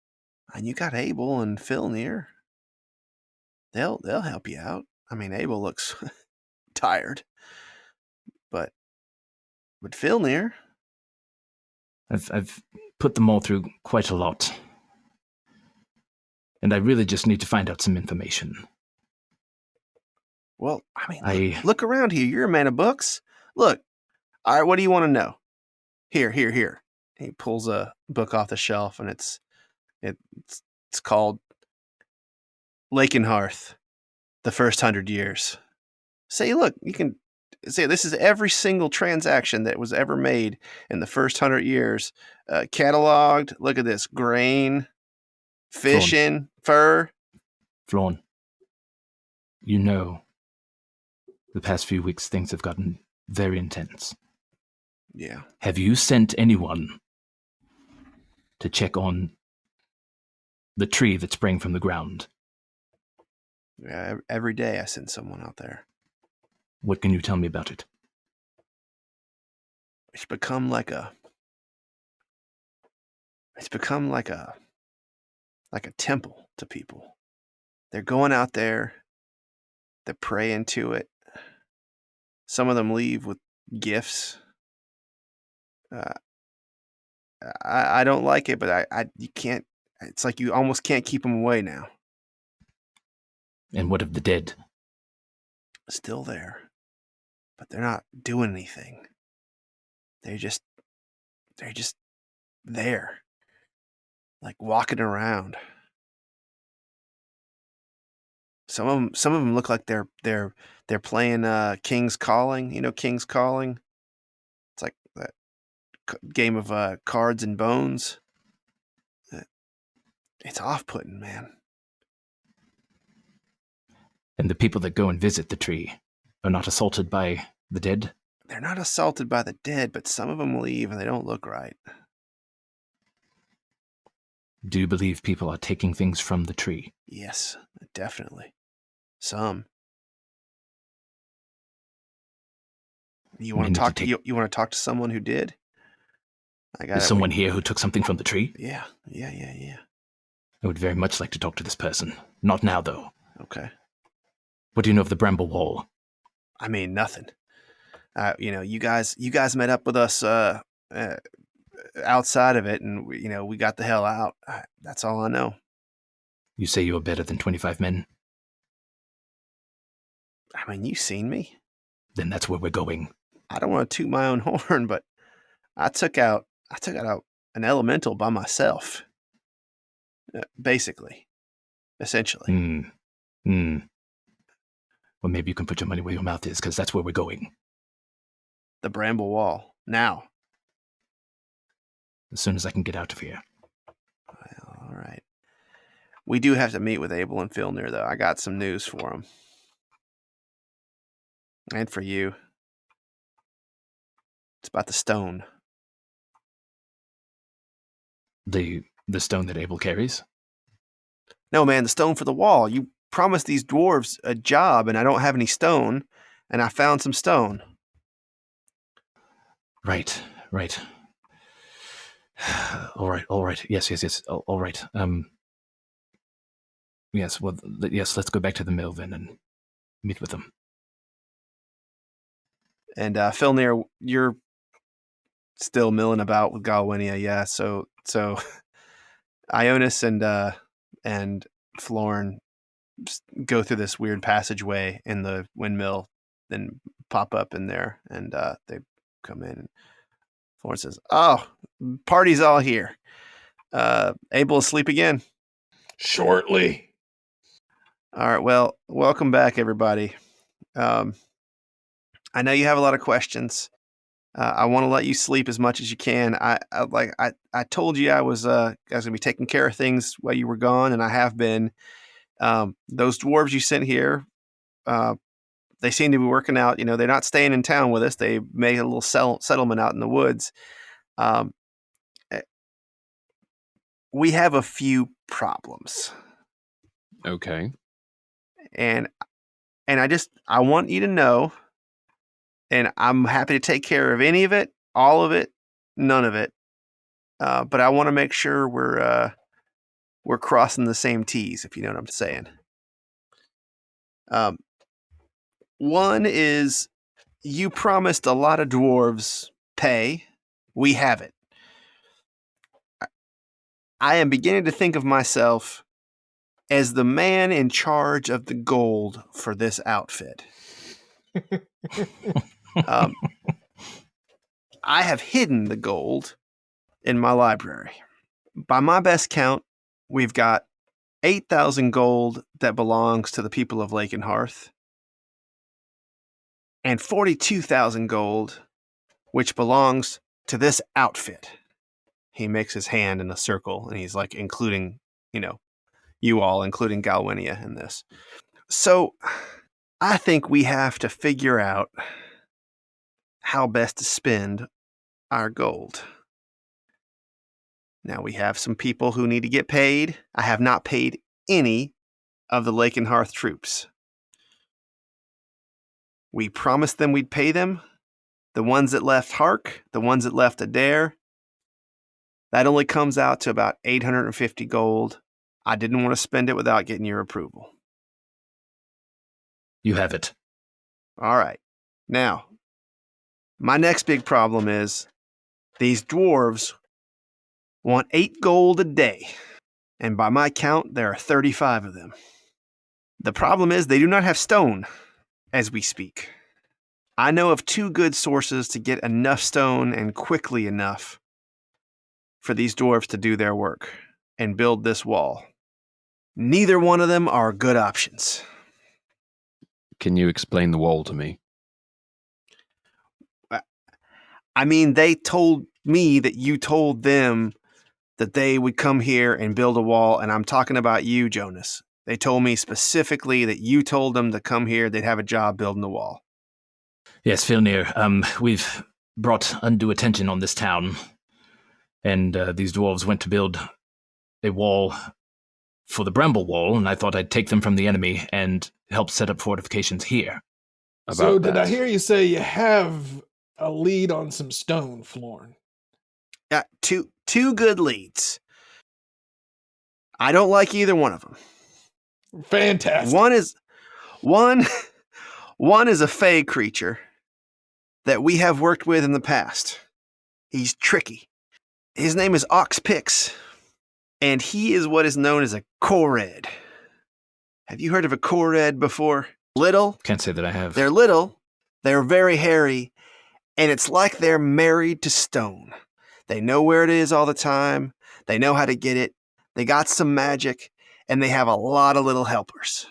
And you got Abel and Filnyr. They'll help you out. I mean, Abel looks tired. But Filnyr. I've put them all through quite a lot. And I really just need to find out some information. Well, I mean, look around here. You're a man of books. Look. All right, what do you want to know? Here. He pulls a book off the shelf, and it's called Lakenhearth, The First 100 Years. Say, look, you can say this is every single transaction that was ever made in the first 100 years, cataloged. Look at this: grain, fishing, fur. Florn, you know, the past few weeks things have gotten very intense. Yeah. Have you sent anyone to check on the tree that sprang from the ground? Yeah, every day I send someone out there. What can you tell me about it? It's become like a temple to people. They're going out there, they're praying to it. Some of them leave with gifts. I don't like it, but you can't. It's like you almost can't keep them away now. And what of the dead? Still there, but they're not doing anything. They're just there, like walking around. Some of them look like they're playing King's Calling. You know King's Calling? It's like that game of cards and bones. It's off-putting, man. And the people that go and visit the tree are not assaulted by the dead? They're not assaulted by the dead, but some of them leave and they don't look right. Do you believe people are taking things from the tree? Yes, definitely. Some. You want to talk? You want to talk to someone who did? Is someone here who took something from the tree? Yeah. I would very much like to talk to this person. Not now, though. Okay. What do you know of the Bramble Wall? I mean, nothing. You guys met up with us outside of it, and we got the hell out. That's all I know. You say you are better than 25 men? I mean, you've seen me. Then that's where we're going. I don't want to toot my own horn, but I took out an elemental by myself. Basically. Essentially. Well, maybe you can put your money where your mouth is, because that's where we're going. The Bramble Wall. Now. As soon as I can get out of here. Well, all right. We do have to meet with Abel and Filnyr, though. I got some news for them. And for you. It's about the stone. The stone that Abel carries? No, man, the stone for the wall. You promised these dwarves a job, and I don't have any stone, and I found some stone. Right. All right. Yes. All right. Yes, well, yes, let's go back to the mill then and meet with them. And Filnyr, you're still milling about with Galwinia, yeah. So Ionus and Florn go through this weird passageway in the windmill, then pop up in there, and they come in. And Florn says, "Oh, party's all here. Abel asleep again?" Shortly. All right. Well, welcome back, everybody. I know you have a lot of questions. I want to let you sleep as much as you can. I told you I was going to be taking care of things while you were gone, and I have been. Those dwarves you sent here, they seem to be working out. They're not staying in town with us. They made a little settlement out in the woods. We have a few problems. Okay. And I want you to know, and I'm happy to take care of any of it, all of it, none of it. But I want to make sure we're crossing the same T's, if you know what I'm saying. One is, you promised a lot of dwarves pay. We have it. I am beginning to think of myself as the man in charge of the gold for this outfit. I have hidden the gold in my library. By my best count, we've got 8,000 gold that belongs to the people of Lakenhearth, and 42,000 gold, which belongs to this outfit. He makes his hand in a circle, and he's like including, you all, including Galwinia in this. So I think we have to figure out how best to spend our gold. Now we have some people who need to get paid. I have not paid any of the Lakenhearth troops. We promised them we'd pay them. The ones that left Hark, the ones that left Adair, that only comes out to about 850 gold. I didn't want to spend it without getting your approval. You have it. All right. Now, my next big problem is these dwarves want 8 gold a day. And by my count, there are 35 of them. The problem is they do not have stone as we speak. I know of 2 good sources to get enough stone and quickly enough for these dwarves to do their work and build this wall. Neither one of them are good options. Can you explain the wall to me? I mean, they told me that you told them that they would come here and build a wall, and I'm talking about you, Jonas. They told me specifically that you told them to come here, they'd have a job building the wall. Yes, Filnyr, we've brought undue attention on this town, and these dwarves went to build a wall for the Bramble Wall, and I thought I'd take them from the enemy and help set up fortifications here. So did I hear you say you have a lead on some stone, Florn? Two good leads. I don't like either one of them. Fantastic. One is a fey creature that we have worked with in the past. He's tricky. His name is Oxpix, and he is what is known as a Kored. Have you heard of a Kored before? Little. Can't say that I have. They're little, they're very hairy, and it's like they're married to stone. They know where it is all the time. They know how to get it. They got some magic, and they have a lot of little helpers.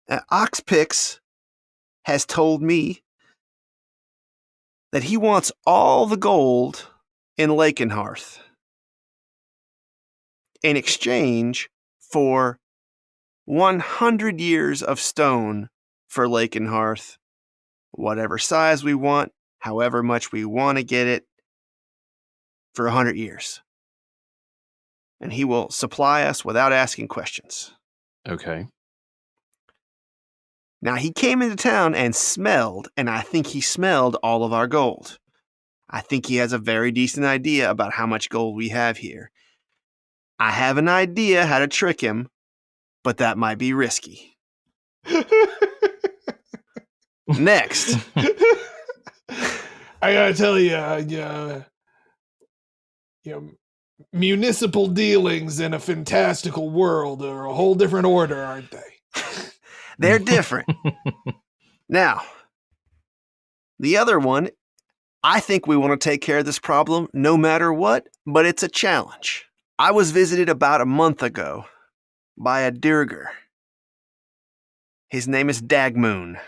Oxpix has told me that he wants all the gold in Lakenhearth in exchange for 100 years of stone for Lakenhearth, whatever size we want, however much we want to get it, for 100 years. And he will supply us without asking questions. Okay. Now, he came into town and smelled, and I think he smelled all of our gold. I think he has a very decent idea about how much gold we have here. I have an idea how to trick him, but that might be risky. Next. I gotta tell you, municipal dealings in a fantastical world are a whole different order, aren't they? They're different. Now, the other one, I think we want to take care of this problem no matter what, but it's a challenge. I was visited about a month ago by a Dirger. His name is Dagmoon.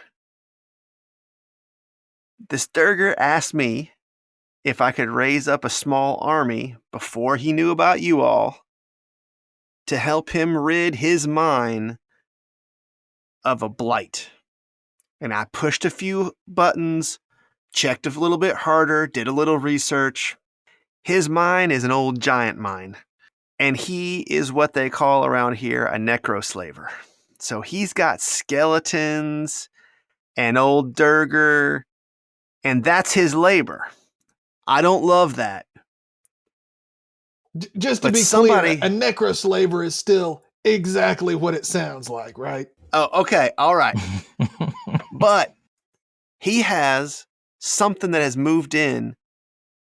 This Dirger asked me if I could raise up a small army before he knew about you all to help him rid his mine of a blight. And I pushed a few buttons, checked a little bit harder, did a little research. His mine is an old giant mine, and he is what they call around here a necroslaver. So he's got skeletons and old Durger, and that's his labor. I don't love that. Just to be clear, a necroslaver is still exactly what it sounds like, right? Oh, okay. All right. But he has something that has moved in,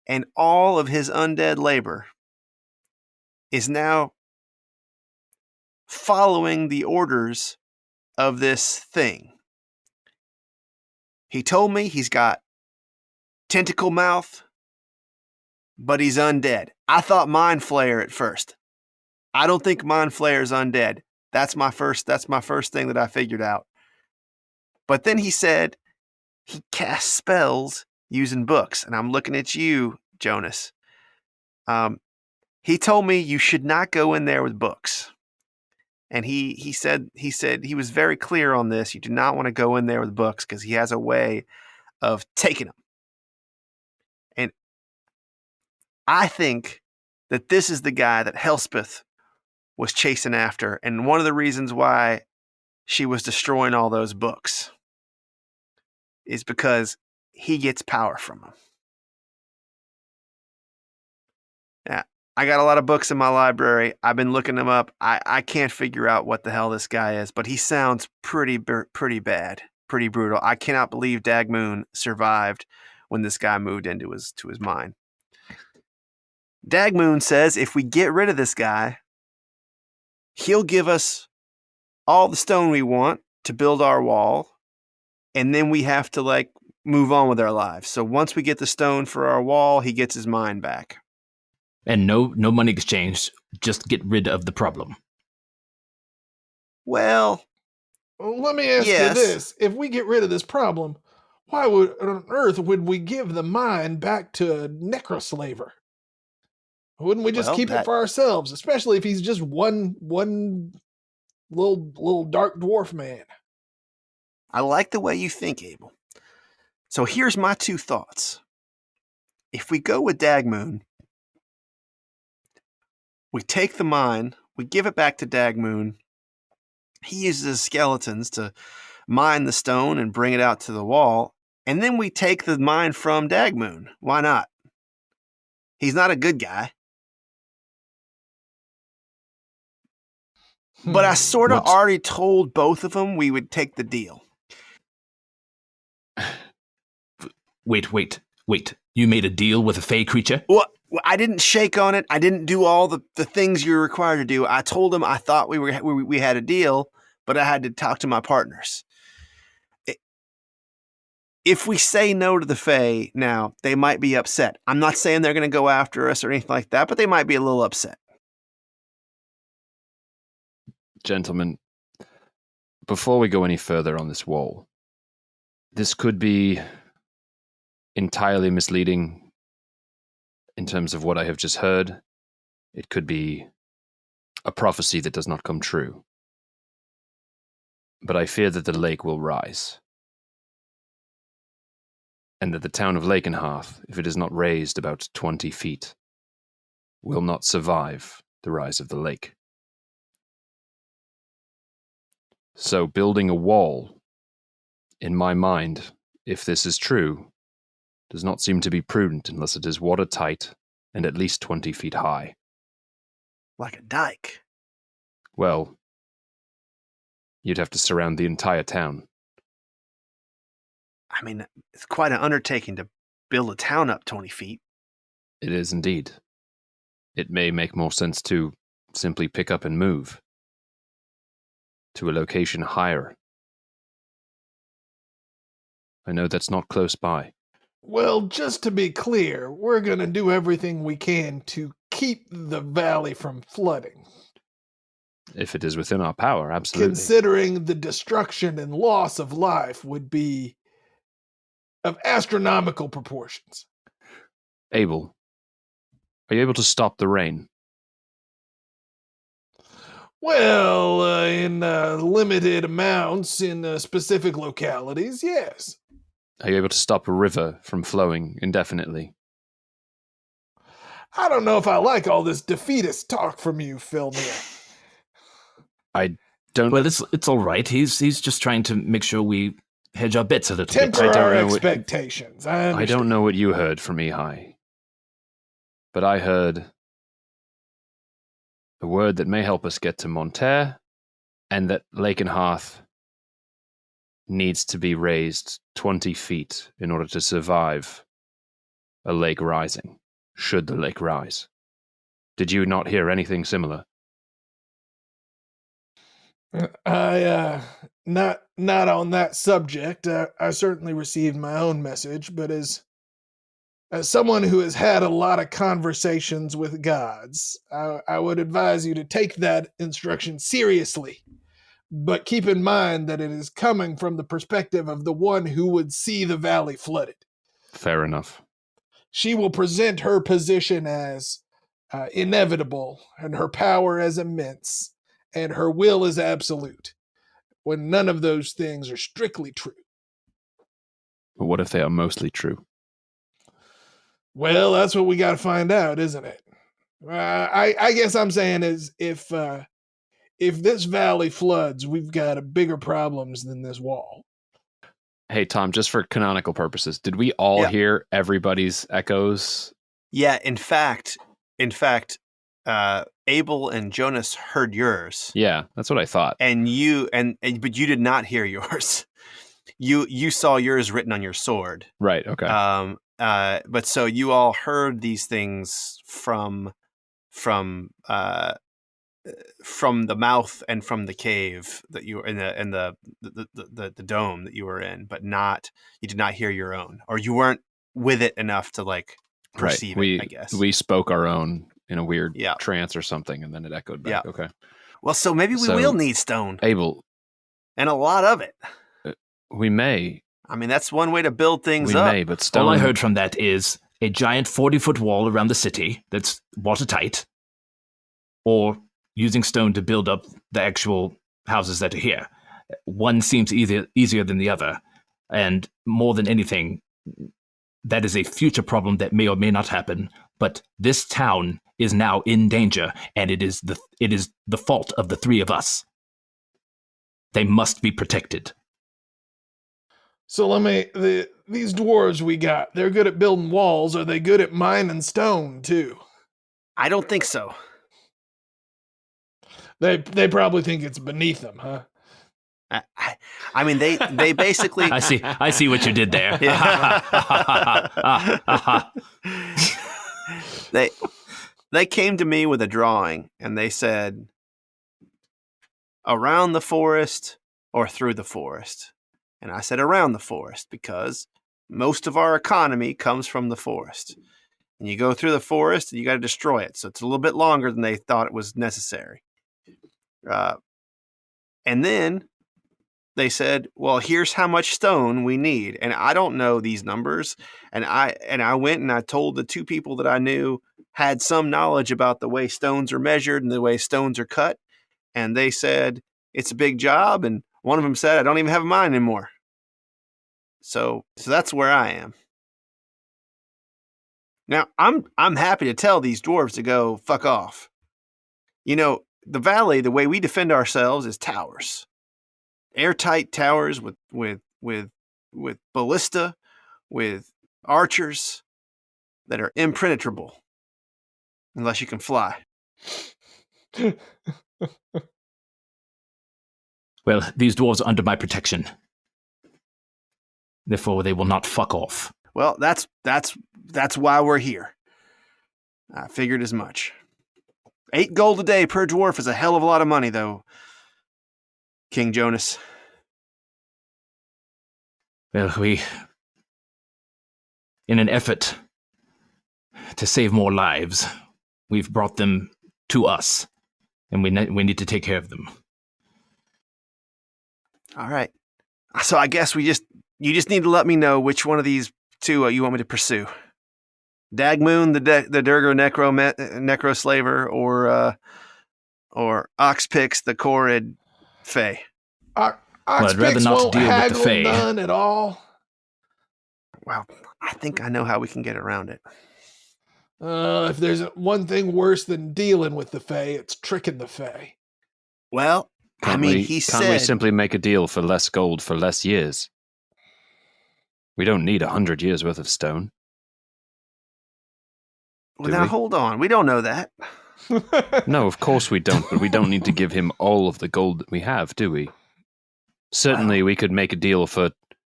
and all of his undead labor is now following the orders of this thing. He told me he's got tentacle mouth, but he's undead. I thought Mind Flayer at first. I don't think Mind Flayer is undead. That's my first thing that I figured out. But then he said he casts spells using books, and I'm looking at you, Jonas. He told me you should not go in there with books. And he said he was very clear on this. You do not want to go in there with books because he has a way of taking them. I think that this is the guy that Elspeth was chasing after, and one of the reasons why she was destroying all those books is because he gets power from them. Yeah, I got a lot of books in my library. I've been looking them up. I can't figure out what the hell this guy is, but he sounds pretty bad, pretty brutal. I cannot believe Dagmoon survived when this guy moved into his mind. Dagmoon says if we get rid of this guy, he'll give us all the stone we want to build our wall, and then we have to like move on with our lives. So once we get the stone for our wall, he gets his mind back. And no money exchange. Just get rid of the problem. Well, let me ask you this. If we get rid of this problem, why on earth would we give the mine back to a necroslaver? Wouldn't we just keep it for ourselves, especially if he's just one little dark dwarf man? I like the way you think, Abel. So here's my two thoughts. If we go with Dagmoon, we take the mine, we give it back to Dagmoon. He uses his skeletons to mine the stone and bring it out to the wall, and then we take the mine from Dagmoon. Why not? He's not a good guy. But I sort of already told both of them we would take the deal. Wait. You made a deal with a fey creature? Well, I didn't shake on it. I didn't do all the things you're required to do. I told them I thought we had a deal, but I had to talk to my partners. If we say no to the Fae now, they might be upset. I'm not saying they're going to go after us or anything like that, but they might be a little upset. Gentlemen, before we go any further on this wall, this could be entirely misleading in terms of what I have just heard. It could be a prophecy that does not come true. But I fear that the lake will rise, and that the town of Lakenhearth, if it is not raised about 20 feet, will not survive the rise of the lake. So building a wall, in my mind, if this is true, does not seem to be prudent unless it is watertight and at least 20 feet high. Like a dike. Well, you'd have to surround the entire town. I mean, it's quite an undertaking to build a town up 20 feet. It is indeed. It may make more sense to simply pick up and move to a location higher. I know that's not close by. Well, just to be clear, we're going to do everything we can to keep the valley from flooding. If it is within our power, absolutely. Considering the destruction and loss of life would be of astronomical proportions. Abel, are you able to stop the rain? Well, in limited amounts in specific localities, yes. Are you able to stop a river from flowing indefinitely? I don't know if I like all this defeatist talk from you, Filnyr. I don't... Well, it's all right. He's just trying to make sure we hedge our bets a little bit. Temper our expectations. I don't know what you heard from Ehi, but I heard a word that may help us get to Monterre, and that Lakenhearth needs to be raised 20 feet in order to survive a lake rising, should the lake rise. Did you not hear anything similar? Not on that subject. I certainly received my own message, but as someone who has had a lot of conversations with gods, I would advise you to take that instruction seriously. But keep in mind that it is coming from the perspective of the one who would see the valley flooded. Fair enough. She will present her position as inevitable, and her power as immense, and her will is absolute, when none of those things are strictly true. But what if they are mostly true? Well, that's what we got to find out, isn't it? I guess I'm saying is if this valley floods, we've got bigger problems than this wall. Hey, Tom, just for canonical purposes, did we all hear everybody's echoes? Yeah, in fact, Abel and Jonas heard yours. Yeah, that's what I thought. And but you did not hear yours. You saw yours written on your sword. Right, okay. But so you all heard these things from the mouth and from the cave that you were in the dome that you were in, but you did not hear your own, or you weren't with it enough to like perceive it, I guess. We spoke our own in a weird trance or something, and then it echoed back. Yeah. Okay. Well, so maybe we will need stone. Abel. And a lot of it. We may. I mean, that's one way to build things up. We may, but stone... All I heard from that is a giant 40-foot wall around the city that's watertight, or using stone to build up the actual houses that are here. One seems easier than the other, and more than anything, that is a future problem that may or may not happen, but this town is now in danger, and it is the fault of the three of us. They must be protected. So these dwarves we got, they're good at building walls. Are they good at mining stone too? I don't think so. They probably think it's beneath them, huh? I mean, they basically. I see what you did there. They came to me with a drawing, and they said, around the forest or through the forest. And I said around the forest because most of our economy comes from the forest. And you go through the forest and you got to destroy it. So it's a little bit longer than they thought it was necessary. And then they said, well, here's how much stone we need. And I don't know these numbers. And I went and I told the two people that I knew had some knowledge about the way stones are measured and the way stones are cut. And they said, it's a big job. And one of them said, I don't even have a mine anymore. So that's where I am. Now, I'm happy to tell these dwarves to go fuck off. You know, the valley, the way we defend ourselves is towers. Airtight towers with ballista, with archers that are impenetrable unless you can fly. Well, these dwarves are under my protection. Therefore, they will not fuck off. Well, that's why we're here. I figured as much. 8 gold a day per dwarf is a hell of a lot of money, though, King Jonas. Well, in an effort to save more lives, we've brought them to us, and we need to take care of them. All right. So I guess you just need to let me know which one of these two you want me to pursue. Dagmoon, the Durgo Necroslaver, or Oxpix, the Corrid Fae. I'd rather not deal with the Fae. None at all. Well, I think I know how we can get around it. If there's one thing worse than dealing with the Fae, it's tricking the Fae. Well, Can't we simply make a deal for less gold for less years? We don't need 100 years worth of stone. Well, now hold on. We don't know that. No, of course we don't, but we don't need to give him all of the gold that we have, do we? Certainly we could make a deal for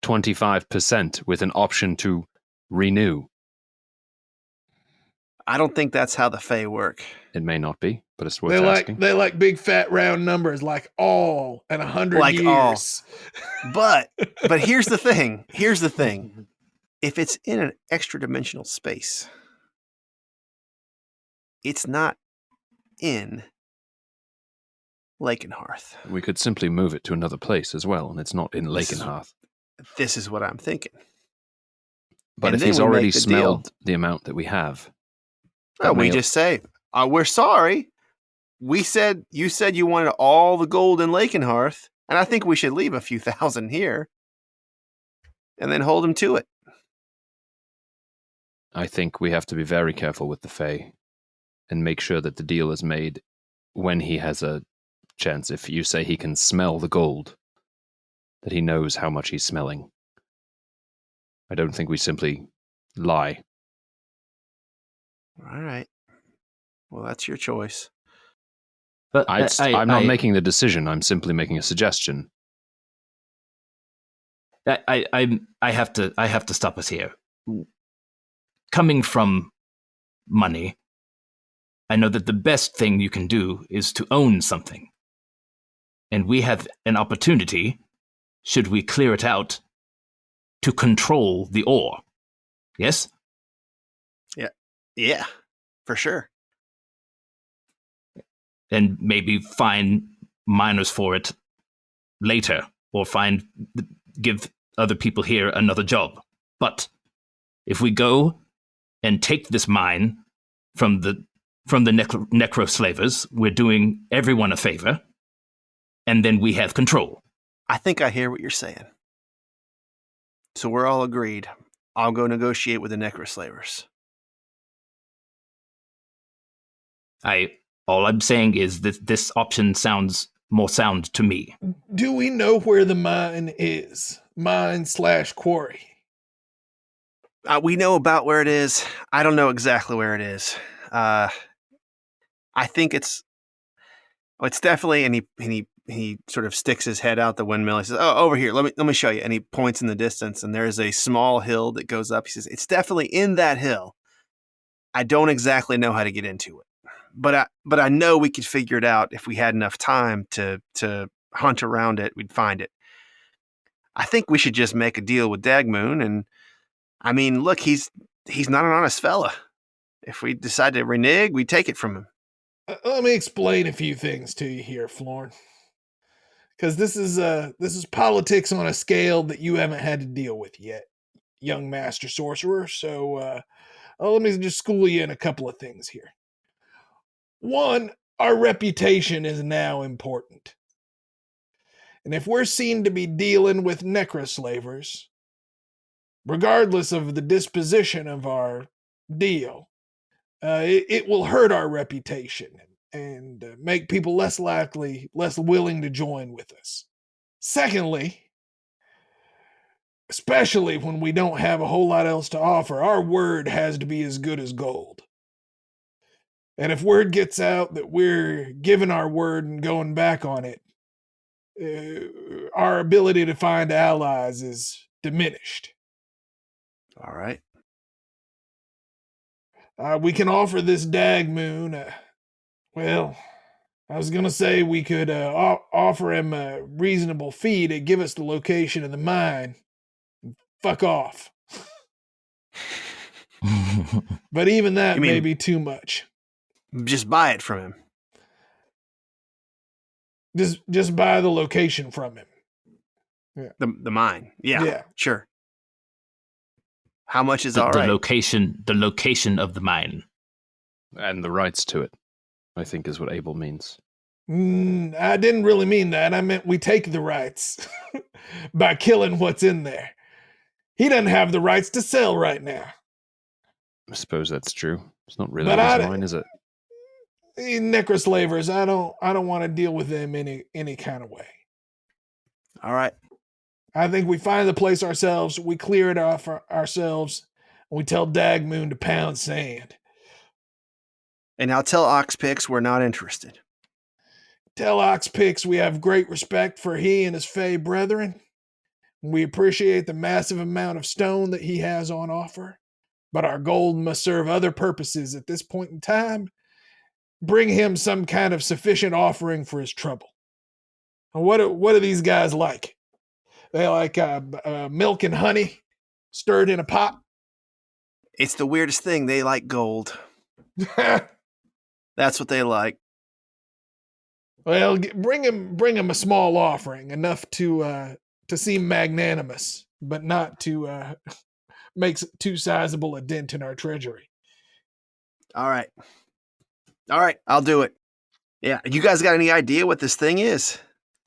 25% with an option to renew. I don't think that's how the Fae work. It may not be, but it's worth asking. They like big fat round numbers, like all and 100 like years. All. But here's the thing. If it's in an extra dimensional space, it's not in Lakenhearth. We could simply move it to another place as well, and it's not in Lakenhearth. This is what I'm thinking. But if he's already smelled the amount that we have... we just say, we're sorry. You said you wanted all the gold in Lakenhearth, and I think we should leave a few thousand here and then hold him to it. I think we have to be very careful with the Fae and make sure that the deal is made when he has a chance. If you say he can smell the gold, that he knows how much he's smelling. I don't think we simply lie. All right. Well, that's your choice. But I'm not making the decision. I'm simply making a suggestion. I have to stop us here. Coming from money, I know that the best thing you can do is to own something. And we have an opportunity, should we clear it out, to control the ore. Yes? Yeah, for sure. And maybe find miners for it later, or give other people here another job. But if we go and take this mine from the necro-slavers, we're doing everyone a favor, and then we have control. I think I hear what you're saying. So we're all agreed. I'll go negotiate with the necro-slavers. All I'm saying is that this option sounds more sound to me. Do we know where the mine is? Mine/quarry? We know about where it is. I don't know exactly where it is. I think it's definitely, and he sort of sticks his head out the windmill. He says, "Oh, over here. Let me show you." And he points in the distance, and there's a small hill that goes up. He says, "It's definitely in that hill. I don't exactly know how to get into it, but I know we could figure it out if we had enough time to hunt around it. We'd find it. I think we should just make a deal with Dagmoon, and I mean, look, he's not an honest fella. If we decide to renege, we take it from him." Let me explain a few things to you here, Filnyr. Because this is politics on a scale that you haven't had to deal with yet, young master sorcerer. So let me just school you in a couple of things here. One, our reputation is now important. And if we're seen to be dealing with necroslavers, regardless of the disposition of our deal, it will hurt our reputation and make people less willing to join with us. Secondly, especially when we don't have a whole lot else to offer, our word has to be as good as gold. And if word gets out that we're giving our word and going back on it, our ability to find allies is diminished. All right. We can offer this Dagmoon, well, I was going to say we could offer him a reasonable fee to give us the location of the mine. Fuck off. But even that may be too much. Just buy it from him. Just buy the location from him. Yeah. The mine. Yeah. Sure. How much is all right? The location of the mine. And the rights to it, I think is what Abel means. I didn't really mean that. I meant we take the rights by killing what's in there. He doesn't have the rights to sell right now. I suppose that's true. It's not really his mine, is it? Necroslavers, I don't want to deal with them any kind of way. All right. I think we find the place ourselves, we clear it off ourselves, and we tell Dagmoon to pound sand. And I'll tell Oxpix we're not interested. Tell Oxpix we have great respect for he and his Fey brethren. We appreciate the massive amount of stone that he has on offer, but our gold must serve other purposes at this point in time. Bring him some kind of sufficient offering for his trouble. What do these guys like? They like milk and honey stirred in a pot? It's the weirdest thing. They like gold. That's what they like. Well, bring him a small offering, enough to seem magnanimous, but not to make too sizable a dent in our treasury. All right, I'll do it. Yeah, you guys got any idea what this thing is?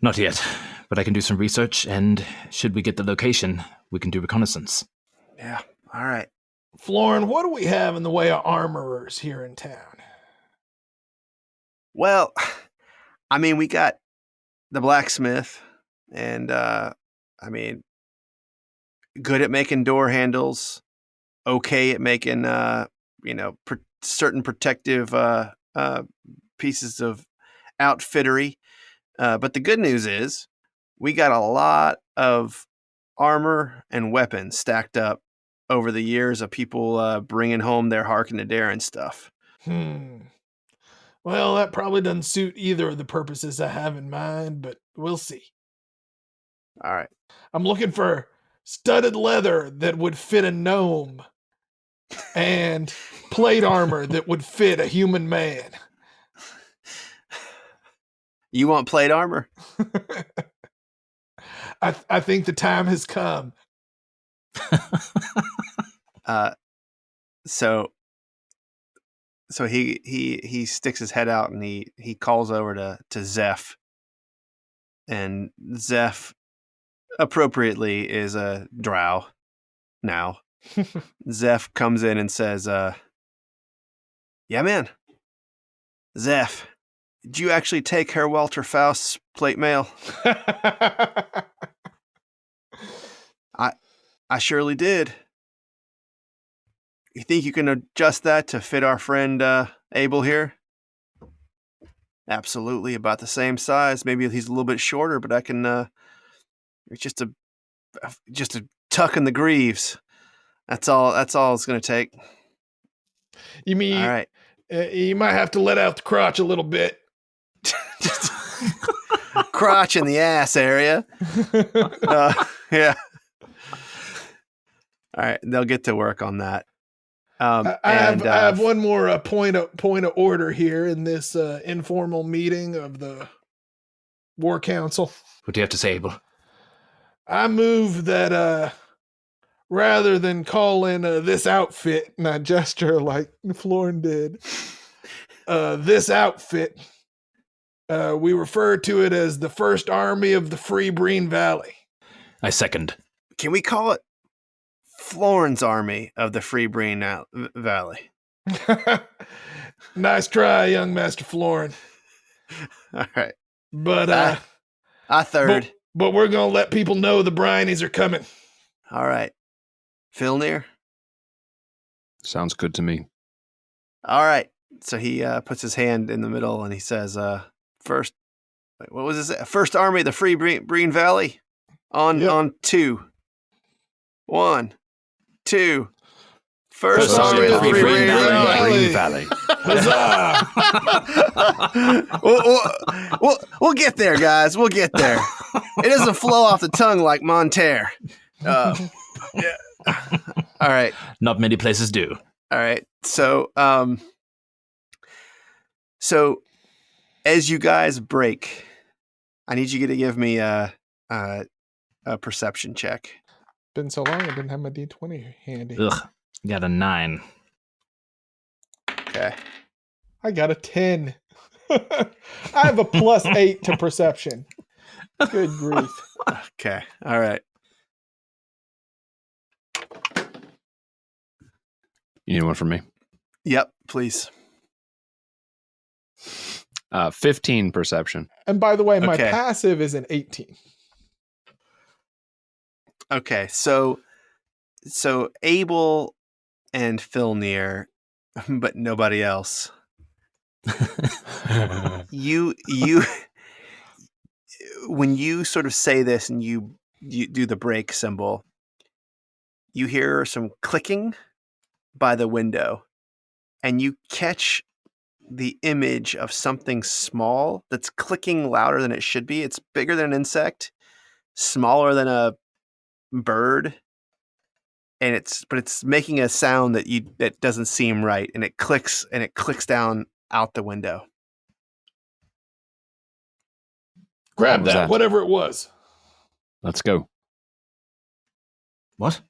Not yet, but I can do some research, and should we get the location, we can do reconnaissance. Yeah, all right. Florin, what do we have in the way of armorers here in town? Well, I mean, we got the blacksmith, and good at making door handles, okay at making certain protective pieces of outfittery. But the good news is we got a lot of armor and weapons stacked up over the years of people bringing home their Harkin and Darren stuff. Well, that probably doesn't suit either of the purposes I have in mind, but we'll see. All right. I'm looking for studded leather that would fit a gnome and plate armor that would fit a human man. You want plate armor? I think the time has come. So he sticks his head out and he calls over to Zeph, and Zeph appropriately is a drow now. Zeph comes in and says, yeah, man, Zeph, did you actually take Herr Walter Faust's plate mail? I surely did. You think you can adjust that to fit our friend Abel here? Absolutely, about the same size. Maybe he's a little bit shorter, but I can. It's just a tuck in the greaves. That's all it's going to take. You mean? All right. You might have to let out the crotch a little bit. Crotch in the ass area. Yeah. All right, they'll get to work on that. I have one more point of order here in this informal meeting of the War Council. What do you have to say, Abel? I move that rather than call in this outfit, and I gesture like Florin did, this outfit, we refer to it as the First Army of the Free Breen Valley. I second. Can we call it Florin's Army of the Free Breen Valley? Nice try, young Master Florin. All right. But I third. But we're gonna let people know the Bryonies are coming. All right. Filnyr? Sounds good to me. All right. So he puts his hand in the middle and he says, First Army of the Free Breen Valley on 2. 1, 2. First Army of the Free Breen Valley. Huzzah! We'll get there, guys. We'll get there. It doesn't flow off the tongue like Monterre. Yeah. All right. Not many places do. All right. So as you guys break, I need you to give me a perception check. Been so long, I didn't have my D20 handy. Ugh. Got a 9. Okay. I got a 10. I have a +8 to perception. Good grief. Okay. All right. You need one from me? Yep, please. 15 perception. And by the way, my Okay. passive is an 18. Okay. So Abel and Filnyr, but nobody else. You when you sort of say this and you do the break symbol, you hear some clicking by the window and you catch the image of something small that's clicking louder than it should be. It's bigger than an insect, smaller than a bird, and it's making a sound that doesn't seem right, and it clicks down out the window. Grab What was that, that? whatever it was. Let's go. What?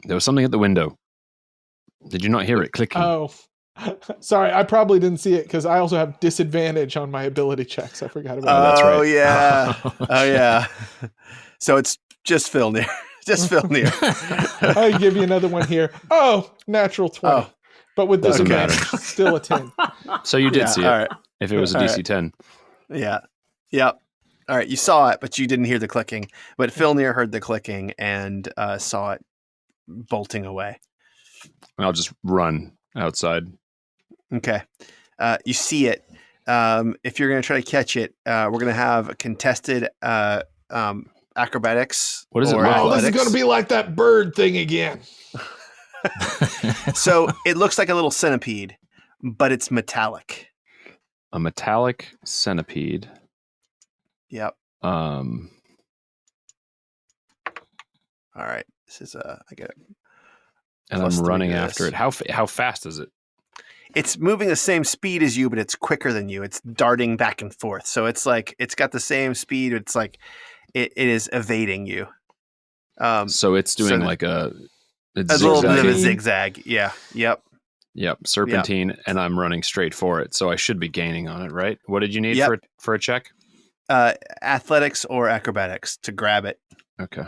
There was something at the window. Did you not hear it clicking? Oh, sorry. I probably didn't see it because I also have disadvantage on my ability checks. I forgot about that's right. Oh yeah. Oh yeah. So it's just Filnyr. Just Filnyr. I'll give you another one here. Oh, natural 20. Oh. But with Doesn't disadvantage, matter. still a 10. So you did see it. All right. If it was a All DC right. 10. Yeah. Yep. All right. You saw it, but you didn't hear the clicking. But Filnyr heard the clicking and saw it bolting away. And I'll just run outside. Okay. You see it. If you're going to try to catch it, we're going to have a contested acrobatics. What does it or look like? Oh, this is athletics. going to be like that bird thing again. So it looks like a little centipede, but it's metallic. A metallic centipede. Yep. Um, All right. This is I get it. and Plus I'm 3 running to after this. it. How fast is it? It's moving the same speed as you, but it's quicker than you. It's darting back and forth. So it's like it's got the same speed. It's like it is evading you. So it's doing so like a a little bit of a zigzagging. zigzag. Yeah. Yep. Yep, serpentine, and I'm running straight for it. So I should be gaining on it, right? What did you need Yep. for a check? Athletics or acrobatics to grab it. Okay.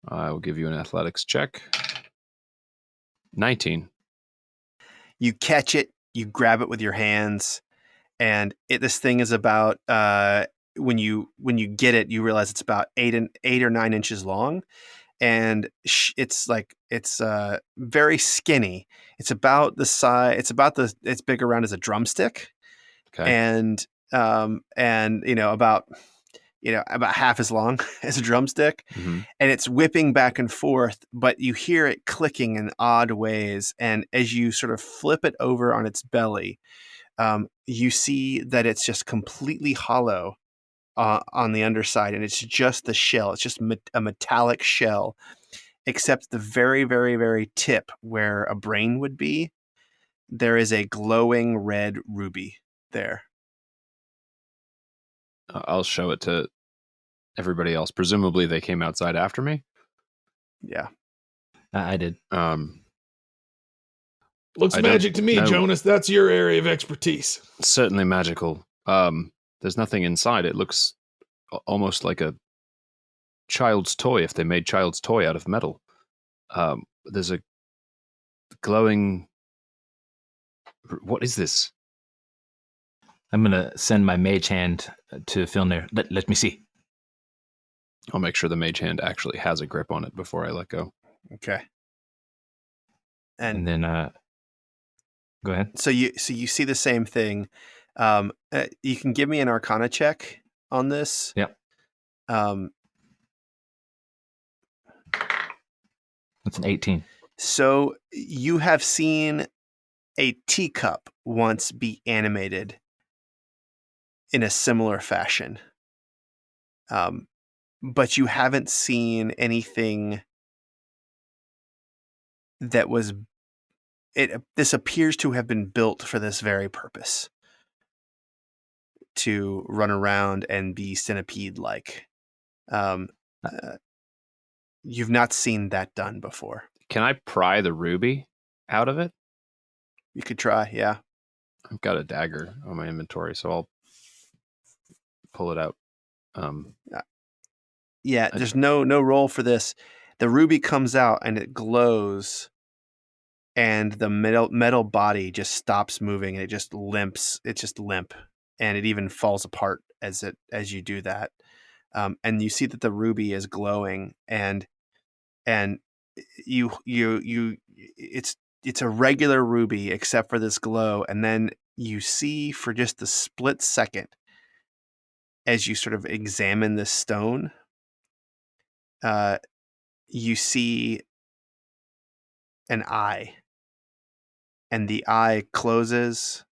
I will give you an athletics check. 19. You catch it, you grab it with your hands, and this thing is about when you get it, you realize it's about 8 or 9 inches long, and it's very skinny. It's about the size. It's big around as a drumstick, Okay. and about half as long as a drumstick. hmm And it's whipping back and forth, but you hear it clicking in odd ways. And as you sort of flip it over on its belly, you see that it's just completely hollow on the underside, and it's just the shell. It's just a metallic shell, except the very, very, very tip where a brain would be, there is a glowing red ruby there. I'll show it to everybody else. Presumably they came outside after me. Yeah. I did. Looks I don't magic to me, know. Jonas. That's your area of expertise. Certainly magical. There's nothing inside. It looks almost like a child's toy if they made child's toy out of metal. There's a glowing... What is this? I'm gonna send my mage hand to Filnyr. Let me see. I'll make sure the mage hand actually has a grip on it before I let go. Okay. And then go ahead. So you see the same thing. You can give me an Arcana check on this. Yep. That's an 18. So you have seen a teacup once be animated in a similar fashion, but you haven't seen anything that was. This appears to have been built for this very purpose, to run around and be centipede-like. You've not seen that done before. Can I pry the ruby out of it? You could try, yeah. I've got a dagger on my inventory, so I'll pull it out. Yeah, there's no roll for this. The ruby comes out and it glows, and the metal body just stops moving and it just limps. It's just limp, and it even falls apart as you do that. And you see that the ruby is glowing, and it's a regular ruby except for this glow, and then you see for just the split second as you sort of examine this stone, you see an eye, and the eye closes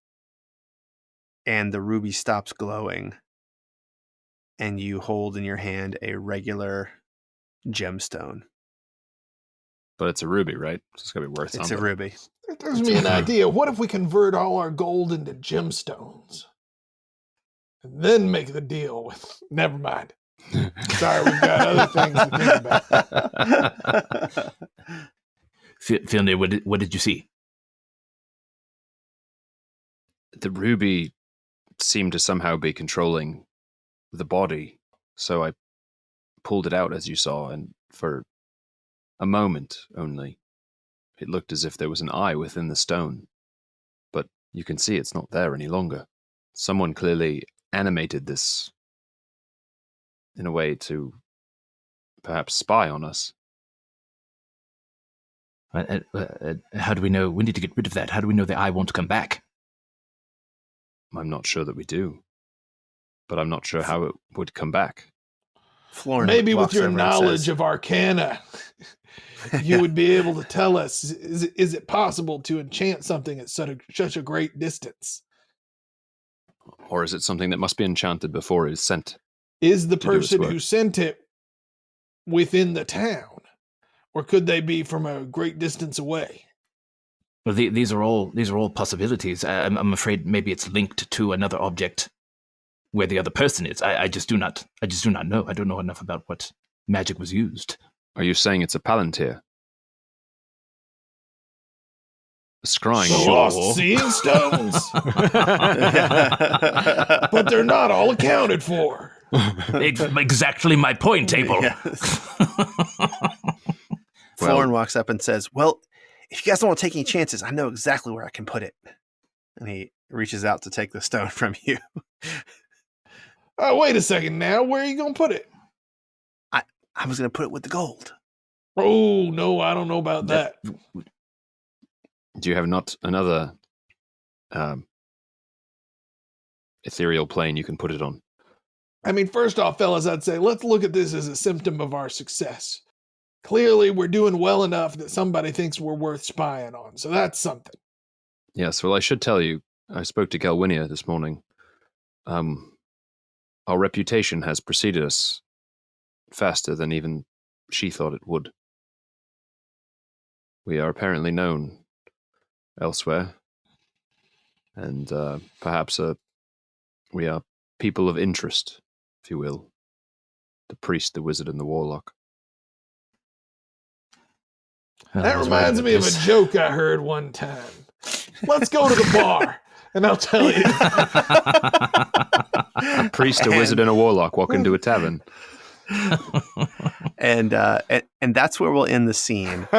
and the ruby stops glowing, and you hold in your hand a regular gemstone. But it's a ruby, right? So it's going to be worth It's something. a ruby. That gives me an idea. What if we convert all our gold into gemstones? And then make the deal with... Never mind. Sorry, we've got other things to think about. Filnyr, what did you see? The ruby seemed to somehow be controlling the body, so I pulled it out, as you saw, and For a moment only, it looked as if there was an eye within the stone, but you can see it's not there any longer. Someone clearly animated this in a way to perhaps spy on us. How do we know? We need to get rid of that. How do we know the eye won't come back? I'm not sure that we do, but I'm not sure how it would come back. Florin Maybe with walks your over and knowledge says, of Arcana, you would be able to tell us, is it possible to enchant something at such a great distance? Or is it something that must be enchanted before it is sent? Is the To do its person work. who sent it within the town? Or could they be from a great distance away? Well, these are all possibilities. I'm afraid maybe it's linked to another object where the other person is. I just do not know. I don't know enough about what magic was used. Are you saying it's a palantir? A scrying? The lost seeing stones? But they're not all accounted for. It's exactly my point, Abel. Florin walks up and says, well, if you guys don't want to take any chances, I know exactly where I can put it. And he reaches out to take the stone from you. Wait a second now. Where are you going to put it? I was going to put it with the gold. Oh, no, I don't know about that. Do you have not another ethereal plane you can put it on? I mean, first off, fellas, I'd say let's look at this as a symptom of our success. Clearly, we're doing well enough that somebody thinks we're worth spying on. So that's something. Yes, well, I should tell you, I spoke to Galwinia this morning. Our reputation has preceded us faster than even she thought it would. We are apparently known elsewhere, and perhaps we are people of interest, if you will. The priest, the wizard, and the warlock. That reminds me of a joke I heard one time. Let's go to the bar, and I'll tell you. A priest, a wizard, and a warlock walk into a tavern. And that's where we'll end the scene.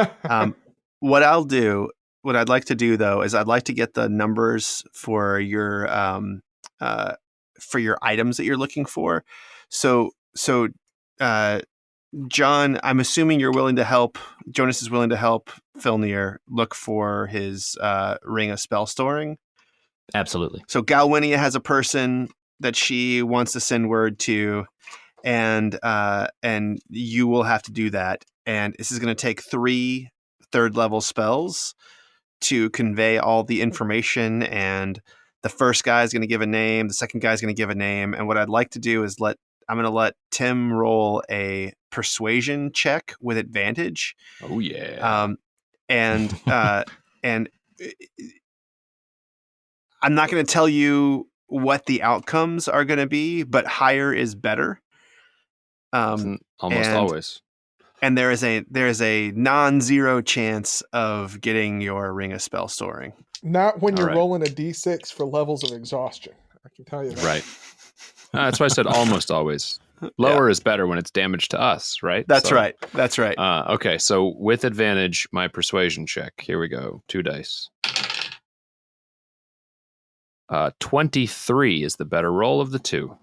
What I'd like to do though is I'd like to get the numbers for your items that you're looking for. So John, I'm assuming you're willing to help. Jonas is willing to help Filnyr look for his ring of spell storing. Absolutely. So Galwinia has a person that she wants to send word to, and you will have to do that. And this is going to take 3 third-level spells to convey all the information. And the first guy is going to give a name. The second guy is going to give a name. And what I'd like to do is I'm going to let Tim roll a persuasion check with advantage. Oh yeah. And I'm not going to tell you what the outcomes are going to be, but higher is better. Almost always. And there is a non-zero chance of getting your ring of spell storing. Not when you're All right. rolling a d6 for levels of exhaustion. I can tell you that. Right. That's why I said almost always. Lower is better when it's damage to us, right? That's right. That's right. Okay, so with advantage, my persuasion check. Here we go. 2 dice. 23 is the better roll of the 2.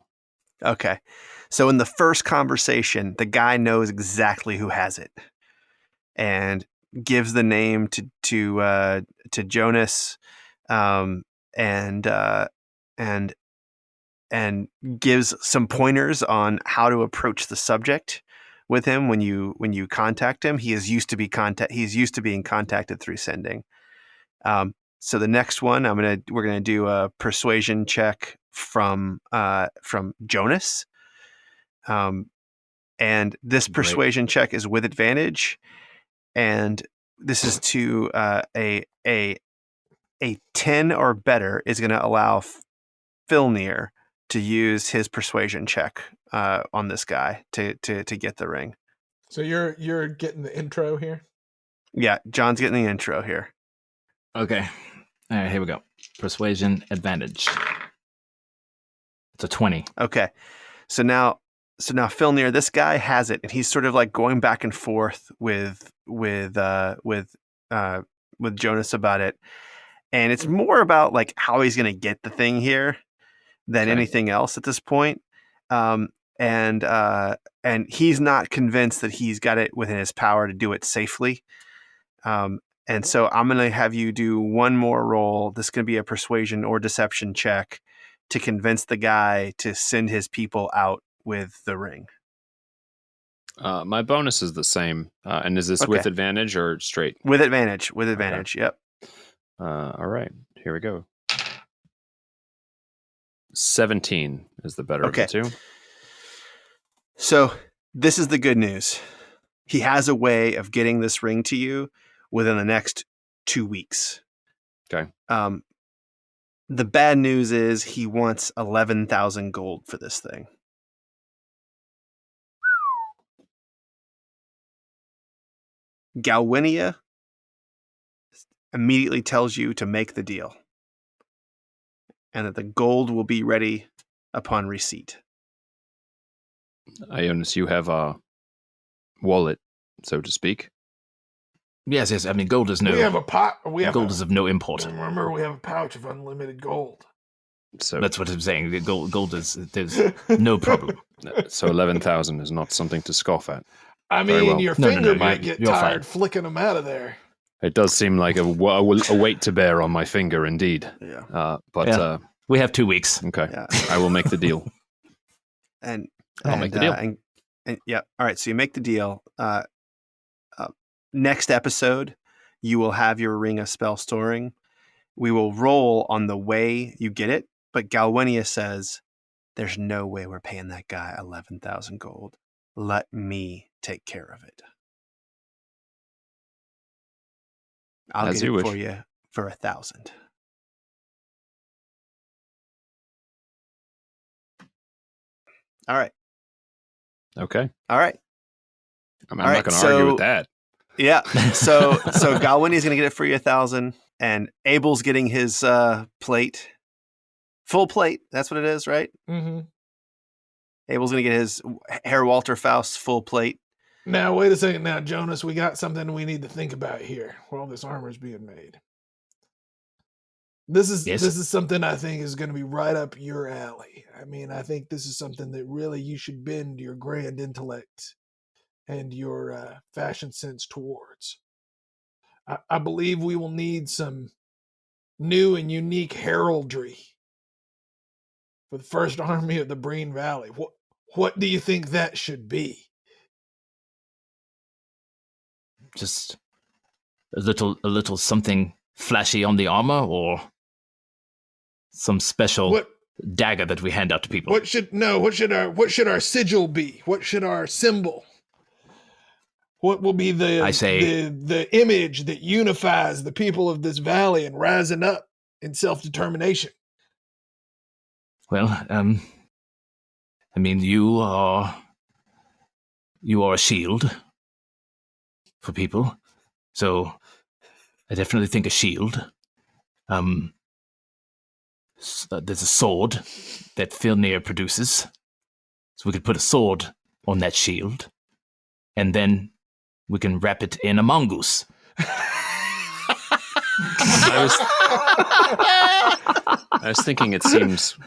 Okay. So in the first conversation, the guy knows exactly who has it and gives the name to Jonas, and gives some pointers on how to approach the subject with him when you contact him. He is used to being contacted through sending. So the next one, we're gonna do a persuasion check from Jonas. And this persuasion check is with advantage, and this is to a 10 or better is going to allow Filnyr to use his persuasion check on this guy to get the ring. So you're getting the intro here? Yeah, John's getting the intro here. Okay. All right, here we go. Persuasion advantage. It's a 20. Okay. So now now Filnyr, this guy has it, and he's sort of like going back and forth with Jonas about it, and it's more about like how he's going to get the thing here than anything else at this point. And he's not convinced that he's got it within his power to do it safely. And so I'm going to have you do one more roll. This is going to be a persuasion or deception check to convince the guy to send his people out with the ring. My bonus is the same. And is this with advantage or straight? With advantage. With advantage. Okay. Yep. All right. Here we go. 17 is the better of the two. So this is the good news. He has a way of getting this ring to you within the next 2 weeks. Okay. The bad news is he wants 11,000 gold for this thing. Galwinia immediately tells you to make the deal, and that the gold will be ready upon receipt. Ionus, you have a wallet, so to speak. Yes. I mean, gold is no. We have a pot. Gold is of no import. Remember, we have a pouch of unlimited gold. So that's what I'm saying. The gold is there's no problem. So 11,000 is not something to scoff at. I mean, your finger might get tired fine. flicking them out of there. It does seem like a weight to bear on my finger, indeed. Yeah. But we have 2 weeks. Okay. Yeah. I will make the deal. And I'll make the deal. And yeah. All right. So you make the deal. Next episode, you will have your ring of spell storing. We will roll on the way you get it. But Galwinia says, there's no way we're paying that guy 11,000 gold. Let me take care of it. I'll As get you it wish. for you for 1,000. All right. Okay. All right. I'm not going to argue with that. Yeah. So Galwini's going to get it for you 1,000, and Abel's getting his plate, full plate. That's what it is, right? Mm-hmm. Abel's going to get his Herr Walter Faust's full plate. Now, wait a second. Now, Jonas, we got something we need to think about here while this armor is being made. This is something I think is going to be right up your alley. I mean, I think this is something that really you should bend your grand intellect and your fashion sense towards. I believe we will need some new and unique heraldry for the first army of the Breen Valley. What do you think that should be? Just a little something flashy on the armor, or some special dagger that we hand out to people. What should our sigil be? What should our symbol? What will be the image that unifies the people of this valley and rising up in self-determination? Well, I mean, you are a shield for people, so I definitely think a shield. There's a sword that Filnyr produces, so we could put a sword on that shield, and then we can wrap it in a mongoose. I was thinking it seems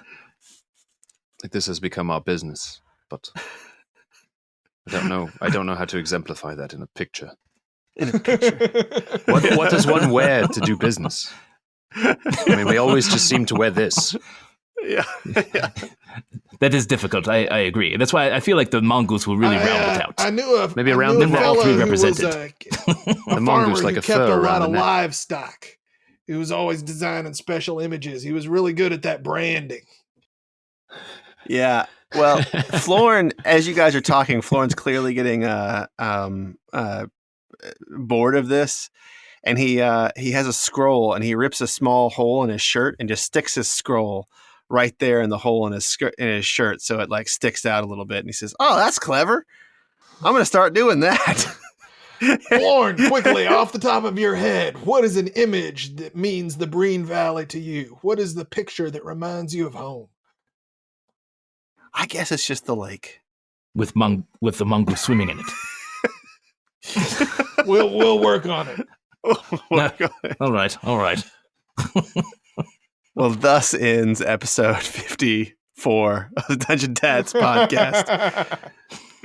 like this has become our business, but I don't know. I don't know how to exemplify that in a picture. What does one wear to do business? I mean, we always just seem to wear this. Yeah. That is difficult. I agree. That's why I feel like the mongoose will really round it out. I knew maybe around them all three represented. The mongoose like a fur kept a lot of livestock. He was always designing special images. He was really good at that branding. Yeah. Well, Florin, as you guys are talking, Florin's clearly getting bored of this, and he has a scroll, and he rips a small hole in his shirt and just sticks his scroll right there in the hole in his shirt, so it like sticks out a little bit. And he says, "Oh, that's clever. I'm going to start doing that." Florin, quickly, off the top of your head, what is an image that means the Breen Valley to you? What is the picture that reminds you of home? I guess it's just the lake. with the mongoose swimming in it. We'll work on it. All right. Well, thus ends episode 54 of the Dungeon Dads podcast.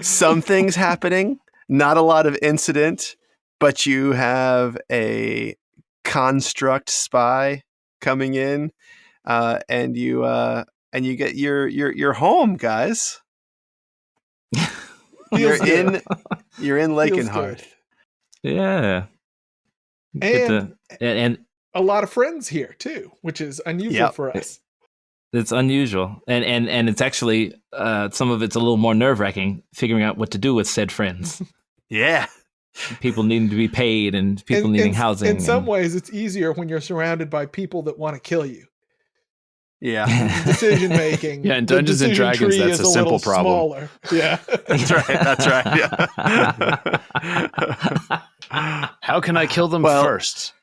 Some things happening, not a lot of incident, but you have a construct spy coming in, and you get your home, guys. You're in Lakenhearth. Yeah. And a lot of friends here too, which is unusual for us. It's unusual, and it's actually some of it's a little more nerve-wracking figuring out what to do with said friends. Yeah, people needing to be paid and people needing housing. In some ways, it's easier when you're surrounded by people that want to kill you. Yeah, decision making. Yeah, in Dungeons and Dragons, that's a simple problem. Smaller. Yeah, that's right. Yeah. How can I kill them first?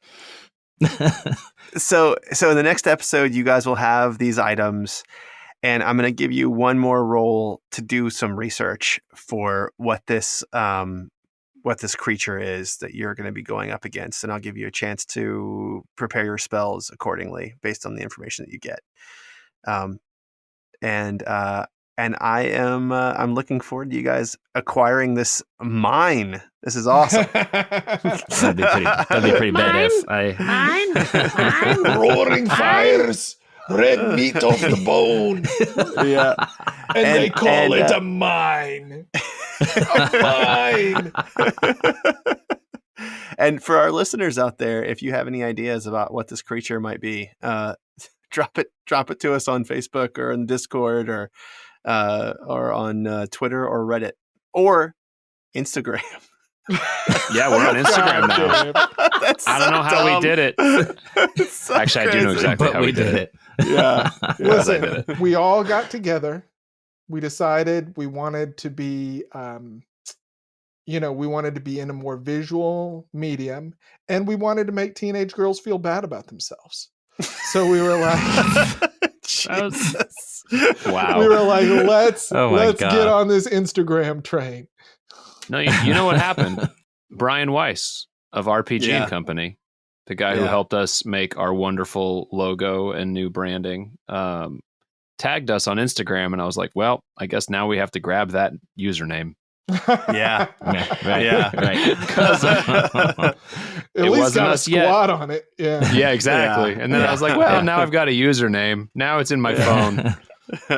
So in the next episode, you guys will have these items, and I'm going to give you one more roll to do some research for what this creature is that you're going to be going up against, and I'll give you a chance to prepare your spells accordingly based on the information that you get. And I'm looking forward to you guys acquiring this mine. This is awesome. That'd be pretty badass. Mine. Roaring fires, red meat off the bone. Yeah, and they call it a mine. A mine. And for our listeners out there, if you have any ideas about what this creature might be, drop it to us on Facebook or in Discord or on Twitter or Reddit or Instagram. Yeah, we're on Instagram now. I don't know how we did it. So actually, crazy. I do know exactly how we did it. Yeah. Listen, we all got together. We decided we wanted to be, we wanted to be in a more visual medium, and we wanted to make teenage girls feel bad about themselves. So we were like, Jesus. Wow. We were like, let's God. get on this Instagram train. No, you know what happened? Brian Weiss of RPG and Company, the guy who helped us make our wonderful logo and new branding, tagged us on Instagram, and I was like, well, I guess now we have to grab that username. Yeah. Right. Because At least got a squad on it. Yeah, exactly. And then I was like, well, now I've got a username. Now it's in my phone.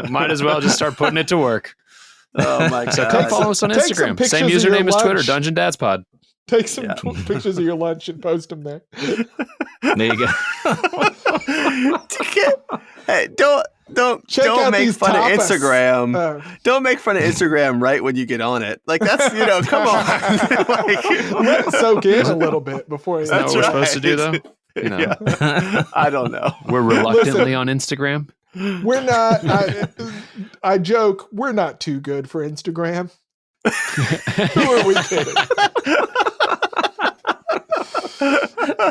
Might as well just start putting it to work. Oh my God. So come follow us on Instagram. Same username as Twitter, Dungeon Dads Pod. Take some pictures of your lunch and post them there. There you go. Hey, don't make fun of Instagram. Don't make fun of Instagram right when you get on it. Like that's come on. Let it soak in a little bit before. Is that what we're supposed to do though? Yeah. I don't know. We're reluctantly on Instagram. We're not. I joke. We're not too good for Instagram. Who are we kidding?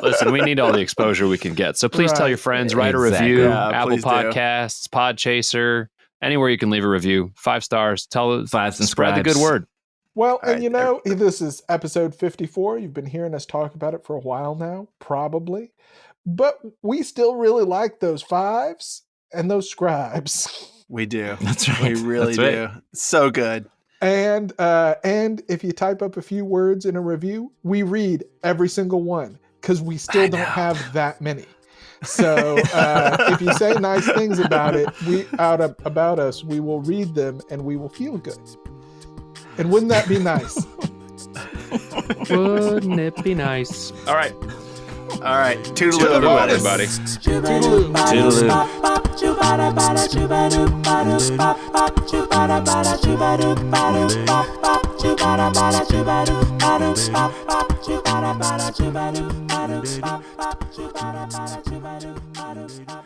Listen, we need all the exposure we can get. So please tell your friends, write a review, Apple Podcasts, Podchaser, anywhere you can leave a review. 5 stars. Tell us, spread the good word. Well, and this is episode 54. You've been hearing us talk about it for a while now, probably. But we still really like those 5s and those scribes. We do. That's right. We really do. Right. So good. And if you type up a few words in a review, we read every single one because we still don't have that many. So if you say nice things about it, about us, we will read them and we will feel good. And wouldn't that be nice? Wouldn't it be nice? All right. Toodaloo, everybody. Toodaloo. Toodaloo.